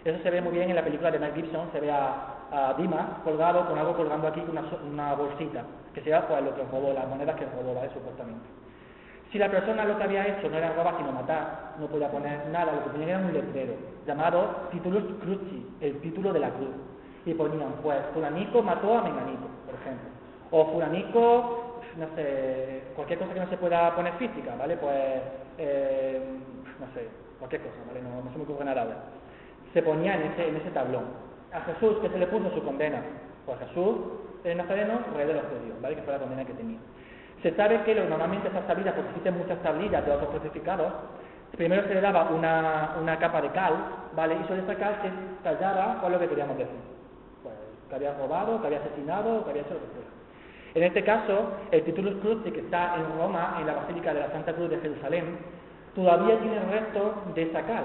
Eso se ve muy bien en la película de Mel Gibson, se ve a Dimas colgado, con algo colgando aquí, una bolsita, que sea pues lo que robó, las monedas que robó, ¿vale?, supuestamente. Si la persona lo que había hecho no era robar sino matar, no podía poner nada, lo que ponía era un letrero, llamado Titulus Cruci, el título de la cruz. Y ponían, pues, fulanico mató a menganito, por ejemplo. O fulanico, no sé, cualquier cosa que no se pueda poner física, ¿vale? Pues, no sé, cualquier cosa, ¿vale? No se me ocurre nada ahora. Se ponía en ese tablón. A Jesús, ¿qué se le puso su condena? Pues Jesús, Nazareno, rey de los judíos, ¿vale? Que fue la condena que tenía. Se sabe que normalmente estas tablillas, porque existen muchas tablillas de otros crucificados, primero se le daba una capa de cal, ¿vale? Y sobre esa cal se tallaba cuál es lo que queríamos decir. Pues que había robado, que había asesinado, que había hecho lo que fuera. En este caso, el Titulus Cruci, que está en Roma, en la Basílica de la Santa Cruz de Jerusalén, todavía tiene restos de esa cal.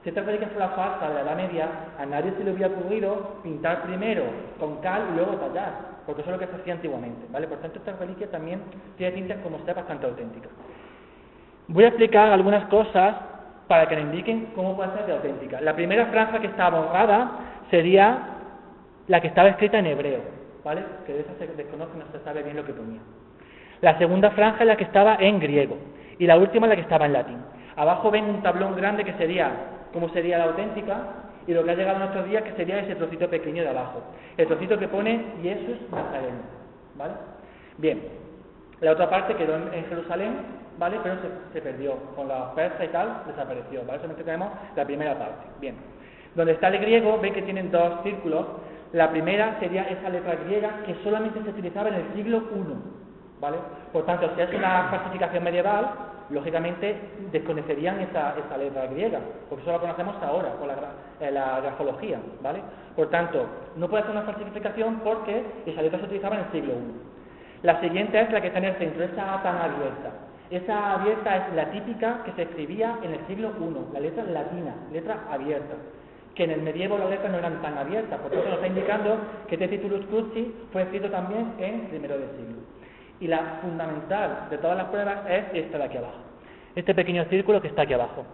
Si esta reliquia fuera falsa de la Edad Media, a nadie se le hubiera ocurrido pintar primero con cal y luego tallar, porque eso es lo que se hacía antiguamente, ¿vale? Por tanto, esta reliquia también tiene tintas como ser bastante auténtica. Voy a explicar algunas cosas para que nos indiquen cómo puede ser de auténtica. La primera franja que está borrada sería la que estaba escrita en hebreo, ¿vale? Que de esa se desconoce, no se sabe bien lo que ponía. La segunda franja es la que estaba en griego y la última es la que estaba en latín. Abajo ven un tablón grande que sería cómo sería la auténtica, y lo que ha llegado a nuestros días que sería ese trocito pequeño de abajo, el trocito que pone Jesús Nazareno, ¿vale? Bien, la otra parte quedó en Jerusalén, ¿vale? Pero se perdió, con la persa y tal, desapareció, ¿vale? Solamente tenemos la primera parte. Bien, donde está el griego, ve que tienen 2 círculos. La primera sería esa letra griega que solamente se utilizaba en el siglo I, ¿vale? Por tanto, si es una falsificación medieval, lógicamente desconocerían esa letra griega, porque eso lo conocemos ahora con la grafología, ¿vale? Por tanto, no puede ser una falsificación porque esa letra se utilizaba en el siglo I. La siguiente es la que está en el centro, esa A tan abierta. Esa abierta es la típica que se escribía en el siglo I, la letra latina, letra abierta, que en el medievo las letras no eran tan abiertas, por tanto nos está indicando que este Titulus Cruci fue escrito también en primero del siglo. Y la fundamental de todas las pruebas es esta de aquí abajo, este pequeño círculo que está aquí abajo.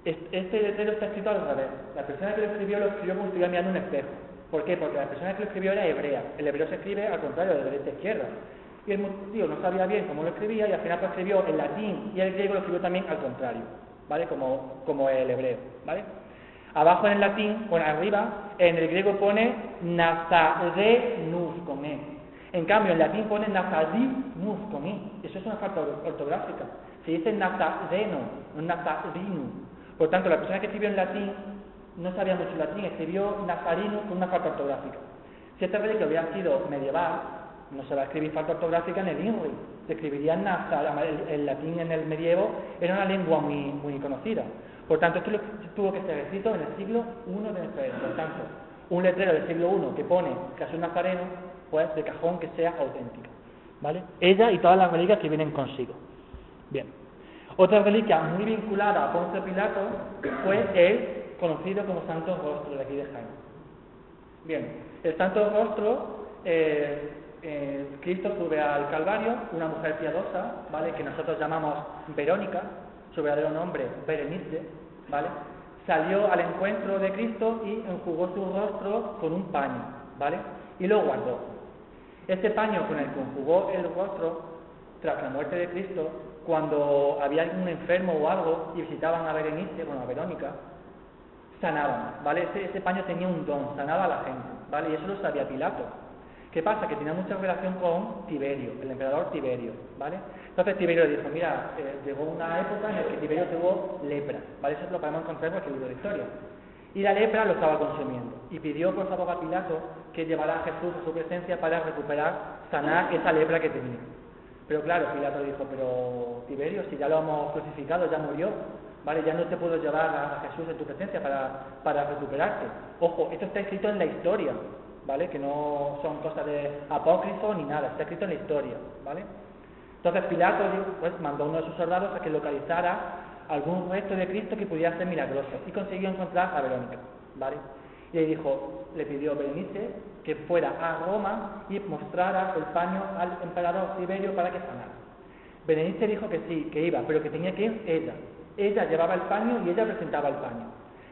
Este letrero está escrito al revés. La persona que lo escribió como si estuviera mirando un espejo. ¿Por qué? Porque la persona que lo escribió era hebrea. El hebreo se escribe al contrario, de derecha a izquierda. Y el tío no sabía bien cómo lo escribía y al final pues escribió el latín y el griego lo escribió también al contrario, ¿vale? Como el hebreo, ¿vale? Abajo en el latín, bueno, arriba, en el griego pone Nazarenus con E. En cambio, en latín pone Nazarinus con I. Eso es una falta ortográfica. Se dice Nazareno, no Nazarinu. Por tanto, la persona que escribió en latín no sabía mucho latín, escribió Nazarinus con una falta ortográfica. Si esta reliquia hubiera sido medieval, no se va a escribir falta ortográfica en el INRI. Se escribiría Nazar. El latín en el medievo era una lengua muy conocida. Por tanto, esto tuvo que ser escrito en el siglo I de nuestra era. Por tanto, un letrero del siglo I que pone Jesús Nazareno, pues de cajón que sea auténtica, ¿vale? Ella y todas las reliquias que vienen consigo. Bien. Otra reliquia muy vinculada a Poncio Pilato fue el conocido como Santo Rostro de aquí de Jaén. Bien, el Santo Rostro, Cristo sube al Calvario, una mujer piadosa, ¿vale?, que nosotros llamamos Verónica, su verdadero nombre Berenice, ¿vale?, salió al encuentro de Cristo y enjugó su rostro con un paño, ¿vale?, y lo guardó. Este paño con el que enjugó el rostro tras la muerte de Cristo, cuando había algún enfermo o algo y visitaban a Berenice, bueno, a Verónica, sanaban, ¿vale? Ese paño tenía un don, sanaba a la gente, ¿vale? Y eso lo sabía Pilato. ¿Qué pasa? Que tenía mucha relación con Tiberio, el emperador Tiberio, ¿vale? Entonces Tiberio le dijo, mira, llegó una época en la que Tiberio tuvo lepra, ¿vale? Eso lo podemos encontrar en cualquier libro de historia. Y la lepra lo estaba consumiendo. Y pidió por favor a Pilato que llevara a Jesús a su presencia para recuperar, sanar esa lepra que tenía. Pero claro, Pilato dijo, pero Tiberio, si ya lo hemos crucificado, ya murió, ¿vale? Ya no te puedo llevar a Jesús en tu presencia para recuperarte. Ojo, esto está escrito en la historia, ¿vale? Que no son cosas de apócrifo ni nada, está escrito en la historia, ¿vale? Entonces Pilato pues mandó a uno de sus soldados a que localizara algún resto de Cristo que pudiera ser milagroso y consiguió encontrar a Verónica, ¿vale? Y le dijo, le pidió a Berenice que fuera a Roma y mostrara el paño al emperador Tiberio para que sanara. Berenice dijo que sí, que iba, pero que tenía que ir ella. Ella llevaba el paño y ella presentaba el paño.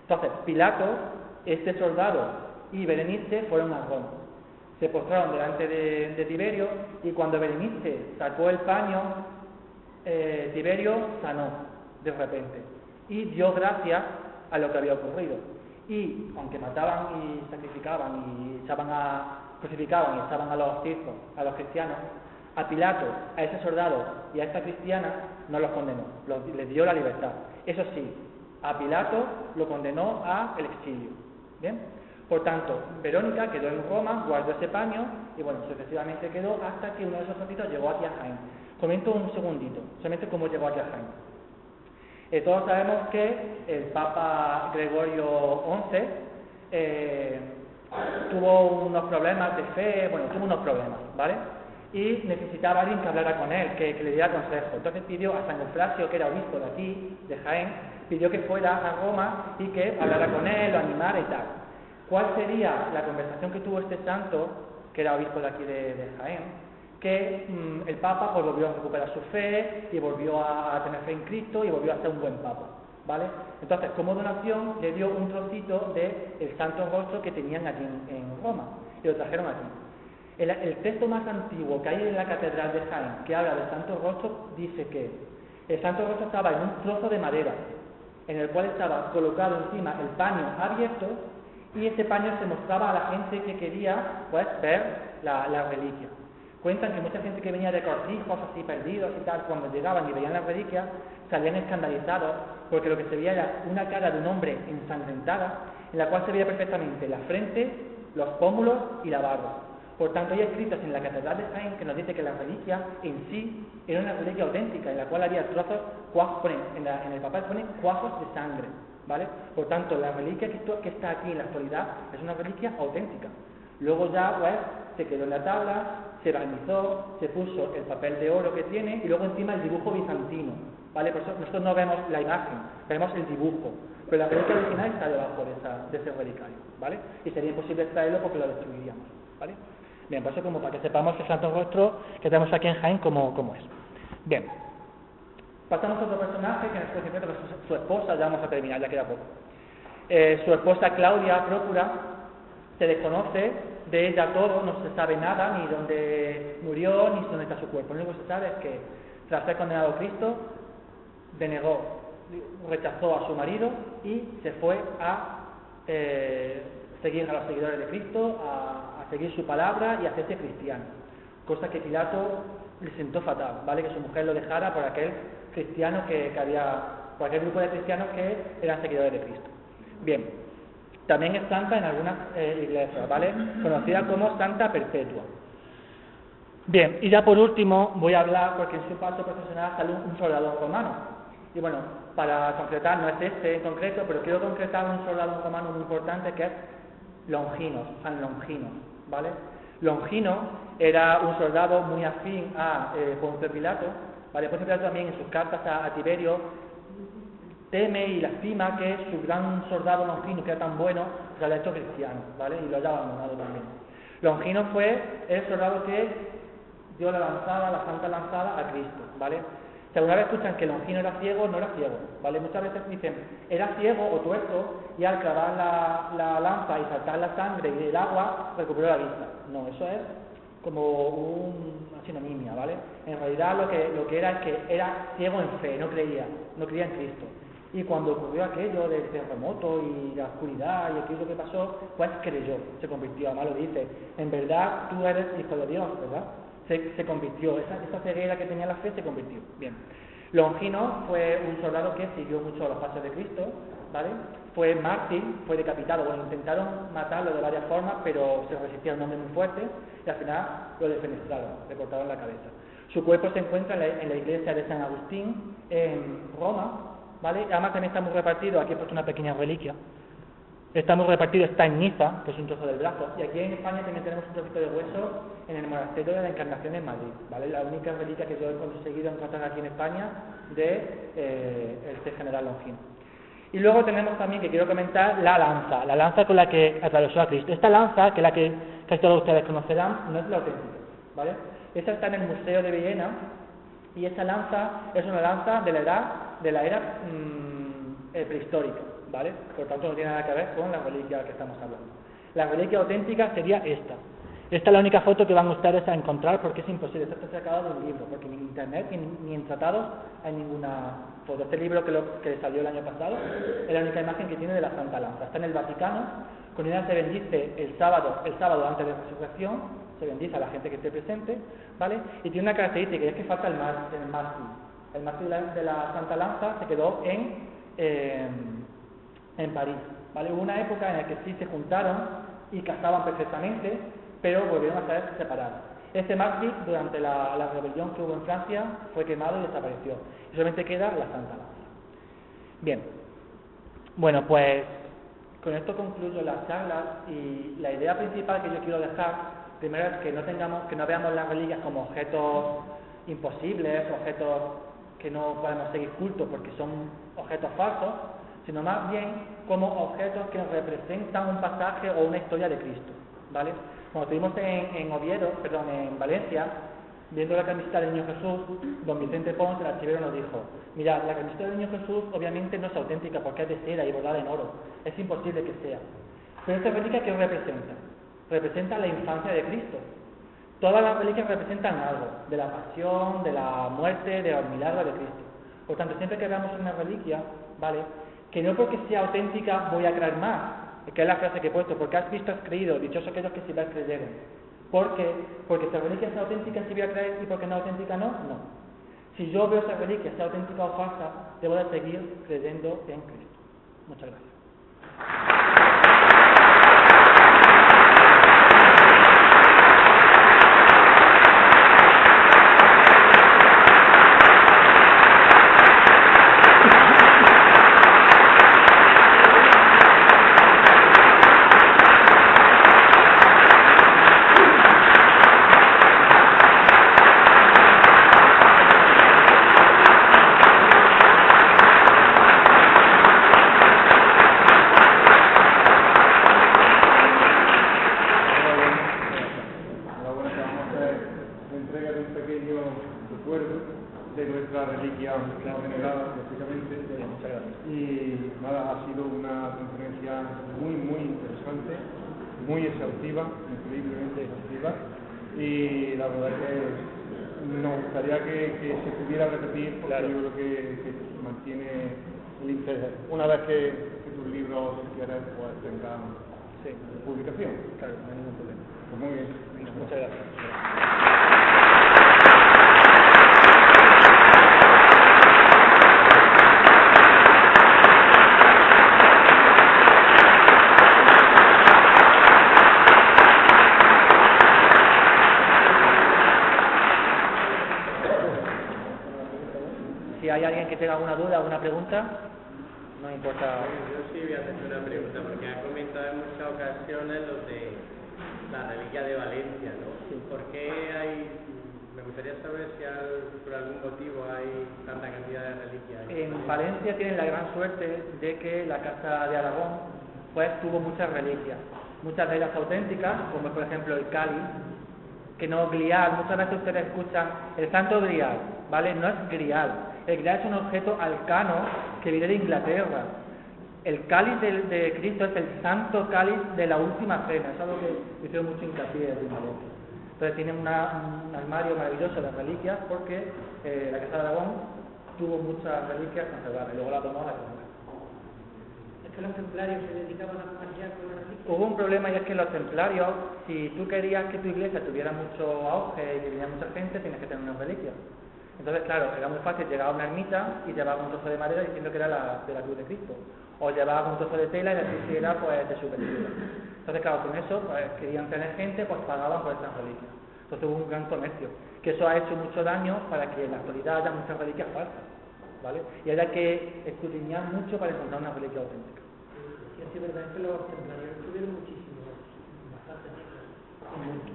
Entonces Pilato, este soldado y Berenice fueron a Roma. Se postraron delante de Tiberio y cuando Berenice sacó el paño, Tiberio sanó de repente y dio gracias a lo que había ocurrido. Y aunque mataban y sacrificaban y crucificaban y echaban a los circos, a los cristianos, a Pilato, a ese soldado y a esta cristiana no los condenó, les dio la libertad. Eso sí, a Pilato lo condenó al exilio. ¿Bien? Por tanto, Verónica quedó en Roma, guardó ese paño y bueno, sucesivamente quedó hasta que uno de esos santitos llegó aquí a Jaén. Comento un segundito, solamente cómo llegó aquí a Jaén. Todos sabemos que el Papa Gregorio XI tuvo unos problemas de fe, bueno, tuvo unos problemas, ¿vale? Y necesitaba alguien que hablara con él, que le diera consejo. Entonces pidió a San Eufrasio, que era obispo de aquí, de Jaén, pidió que fuera a Roma y que hablara con él, lo animara y tal. ¿Cuál sería la conversación que tuvo este santo, que era obispo de aquí de Jaén? Que el Papa pues, volvió a recuperar su fe y volvió a tener fe en Cristo y volvió a ser un buen Papa, ¿vale? Entonces, como donación, le dio un trocito del Santo Rostro que tenían allí en Roma y lo trajeron aquí. El texto más antiguo que hay en la Catedral de Jaén, que habla del Santo Rostro, dice que el Santo Rostro estaba en un trozo de madera, en el cual estaba colocado encima el paño abierto y ese paño se mostraba a la gente que quería pues, ver la reliquia. Cuentan que mucha gente que venía de cortijos así perdidos y tal, cuando llegaban y veían las reliquias, salían escandalizados porque lo que se veía era una cara de un hombre ensangrentada, en la cual se veía perfectamente la frente, los pómulos y la barba. Por tanto, hay escritos en la Catedral de Jaén que nos dice que la reliquia en sí era una reliquia auténtica, en la cual había trozos, en el papel pone cuajos de sangre, ¿vale? Por tanto, la reliquia que está aquí en la actualidad es una reliquia auténtica. Luego ya, pues, se quedó en la tabla, se barnizó, se puso el papel de oro que tiene y luego encima el dibujo bizantino, ¿vale? Por eso nosotros no vemos la imagen, vemos el dibujo, pero la reliquia original está debajo de ese relicario, ¿vale? Y sería imposible extraerlo porque lo destruiríamos, ¿vale? Bien, pues eso como para que sepamos el Santo Rostro que tenemos aquí en Jaén cómo es. Bien, pasamos a otro personaje que en este concreto es su esposa, ya vamos a terminar, ya queda poco. Su esposa Claudia Prócura, se desconoce de ella todo, no se sabe nada, ni dónde murió, ni dónde está su cuerpo. Lo único que se sabe es que tras ser condenado a Cristo, rechazó a su marido y se fue a seguir a los seguidores de Cristo, a seguir su palabra y a hacerse cristiano. Cosa que Pilato le sentó fatal, ¿vale? Que su mujer lo dejara por aquel cristiano por aquel grupo de cristianos que eran seguidores de Cristo. Bien. También es santa en algunas iglesias, ¿vale? Conocida como Santa Perpetua. Bien, y ya por último voy a hablar, porque en su paso profesional salió un soldado romano. Y bueno, para concretar, no es este en concreto, pero quiero concretar un soldado romano muy importante que es Longinos, San Longinos, ¿vale? Longino era un soldado muy afín a Poncio Pilato, ¿vale? Poncio Pilato también en sus cartas a Tiberio teme y lastima que su gran soldado Longino, que era tan bueno, se lo ha hecho cristiano, ¿vale? Y lo haya abandonado también. Longino fue el soldado que dio la lanzada, la santa lanzada a Cristo, ¿vale? Si alguna vez escuchan que Longino era ciego, no era ciego, ¿vale? Muchas veces dicen, era ciego o tuerto, y al clavar la lanza y saltar la sangre y el agua, recuperó la vista. No, eso es como una sinonimia, ¿vale? En realidad lo que era es que era ciego en fe, no creía en Cristo. Y cuando ocurrió aquello del terremoto y la oscuridad y aquello que pasó, pues creyó, se convirtió. Además lo dice, en verdad tú eres hijo de Dios, ¿verdad? Se convirtió, esa ceguera que tenía la fe se convirtió. Bien. Longino fue un soldado que siguió mucho los pasos de Cristo, ¿vale? Fue mártir, fue decapitado. Bueno, intentaron matarlo de varias formas, pero se resistía un hombre muy fuerte y al final lo defenestraron, le cortaron la cabeza. Su cuerpo se encuentra en la iglesia de San Agustín, en Roma, ¿vale? Además también está muy repartido, aquí he puesto una pequeña reliquia. Está muy repartido, está en Niza, que es un trozo del brazo, y aquí en España también tenemos un trocito de hueso en el monasterio de la Encarnación en Madrid, ¿vale? La única reliquia que yo he conseguido encontrar aquí en España de este general Longino. Y luego tenemos también, que quiero comentar, la lanza con la que atravesó a Cristo. Esta lanza, que es la que casi todos ustedes conocerán, no es la auténtica, ¿vale? Esta está en el Museo de Viena, y esta lanza es una lanza de la era prehistórica, ¿vale? Por tanto no tiene nada que ver con la reliquia que estamos hablando. La reliquia auténtica sería esta. Esta es la única foto que van ustedes a encontrar porque es imposible, esto está sacado de un libro, porque ni en internet ni en tratados hay ninguna foto. Este libro que salió el año pasado es la única imagen que tiene de la Santa Lanza. Está en el Vaticano, con ella se bendice el sábado antes de la resurrección, se bendice a la gente que esté presente, ¿vale? Y tiene una característica, y es que falta el mástil. El mástil de la Santa Lanza se quedó en París, ¿vale? Hubo una época en la que sí se juntaron y cazaban perfectamente, pero volvieron a ser separados. Este mástil, durante la rebelión que hubo en Francia, fue quemado y desapareció. Y solamente queda la Santa Lanza. Bien, bueno, pues con esto concluyo las charlas y la idea principal que yo quiero dejar, primero es que no veamos las reliquias como objetos imposibles, objetos que no podemos seguir culto porque son objetos falsos, sino más bien como objetos que representan un pasaje o una historia de Cristo, ¿vale? Cuando estuvimos en Valencia, viendo la camiseta del Niño Jesús, don Vicente Pons, el archivero, nos dijo, mirad, la camiseta del Niño Jesús obviamente no es auténtica porque es de seda y bordada en oro, es imposible que sea. Pero esta reliquia, ¿qué representa? Representa la infancia de Cristo. Todas las reliquias representan algo, de la pasión, de la muerte, de los milagros de Cristo. Por tanto, siempre que veamos una reliquia, ¿vale?, que no porque sea auténtica voy a creer más, que es la frase que he puesto, porque has visto, has creído, dichosos aquellos que si ves creyeron. Porque esa reliquia es auténtica, si voy a creer, y porque no es auténtica, no. Si yo veo esa reliquia, sea auténtica o falsa, debo de seguir creyendo en Cristo. Muchas gracias. Muy exhaustiva, increíblemente exhaustiva, y la verdad es que nos gustaría que se pudiera repetir porque yo creo que mantiene el interés. Una vez que tus libros, si quieres, pues tengan publicación. Claro, no hay ningún problema. Pues muy bien. Muchas gracias. Si hay alguien que tenga alguna duda, alguna pregunta, no importa. Yo sí voy a hacer una pregunta, porque ha comentado en muchas ocasiones lo de la reliquia de Valencia, ¿no? Sí. ¿Por qué hay, me gustaría saber si por algún motivo hay tanta cantidad de reliquias. En Valencia tienen la gran suerte de que la Casa de Aragón pues tuvo muchas reliquias, muchas de ellas auténticas, como por ejemplo el cáliz, que no grial. Muchas veces ustedes escuchan el santo grial, ¿vale? No es grial. El grial es un objeto arcano que viene de Inglaterra. El cáliz de Cristo es el santo cáliz de la última cena. Es algo que hicieron mucho hincapié en Valencia. Entonces tienen un armario maravilloso de reliquias porque la Casa de Aragón tuvo muchas reliquias conservadas y luego la tomó a la Corona. Es que los templarios se dedicaban a comerciar con las reliquias. Hubo un problema, y es que los templarios, si tú querías que tu iglesia tuviera mucho auge y que viniera mucha gente, tienes que tener unas reliquias. Entonces, claro, era muy fácil llegar a una ermita y llevar un trozo de madera diciendo que era de la cruz de Cristo. O llevar un trozo de tela y decir que era pues, de su vestidura. Entonces, claro, con eso pues, querían tener gente, pues pagaban por esas reliquias. Entonces hubo un gran comercio, que eso ha hecho mucho daño para que en la actualidad haya muchas reliquias falsas, ¿vale? Y haya que escudriñar mucho para encontrar una reliquia auténtica. Y así es verdad que los templarios tuvieron bastante tiempo.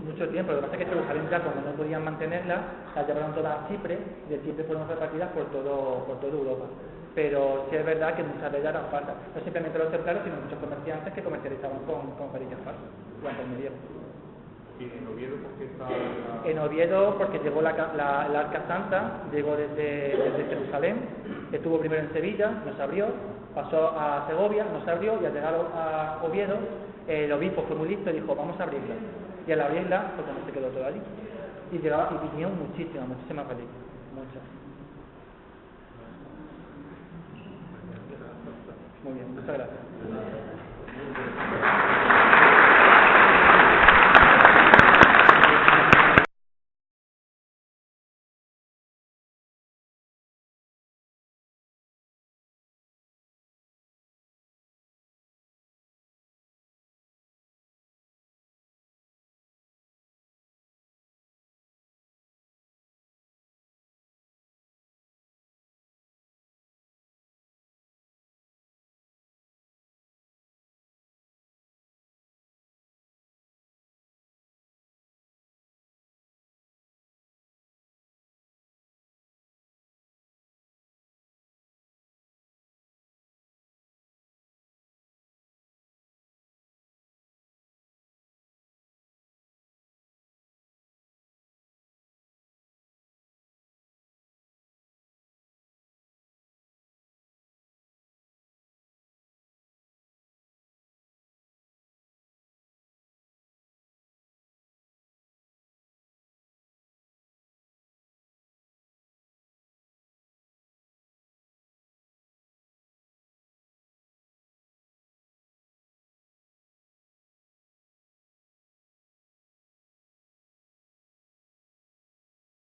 Mucho tiempo. Lo que pasa es que Jerusalén ya, cuando no podían mantenerla, las llevaron todas a Chipre y de Chipre fueron repartidas por toda Europa. Pero sí es verdad que muchas de ellas eran falsas. No simplemente los templarios, sino muchos comerciantes que comercializaban con reliquias falsas durante el medievo. ¿Y en Oviedo por qué está En Oviedo porque llegó la Arca Santa, llegó desde Jerusalén, estuvo primero en Sevilla, no se abrió, pasó a Segovia, no se abrió, y al llegar a Oviedo, el obispo fue muy listo y dijo, vamos a abrirla. Y al abrirla, pues no se quedó todo allí. Y vinieron muchísimas reliquias, muchas. Muy bien, muchas gracias.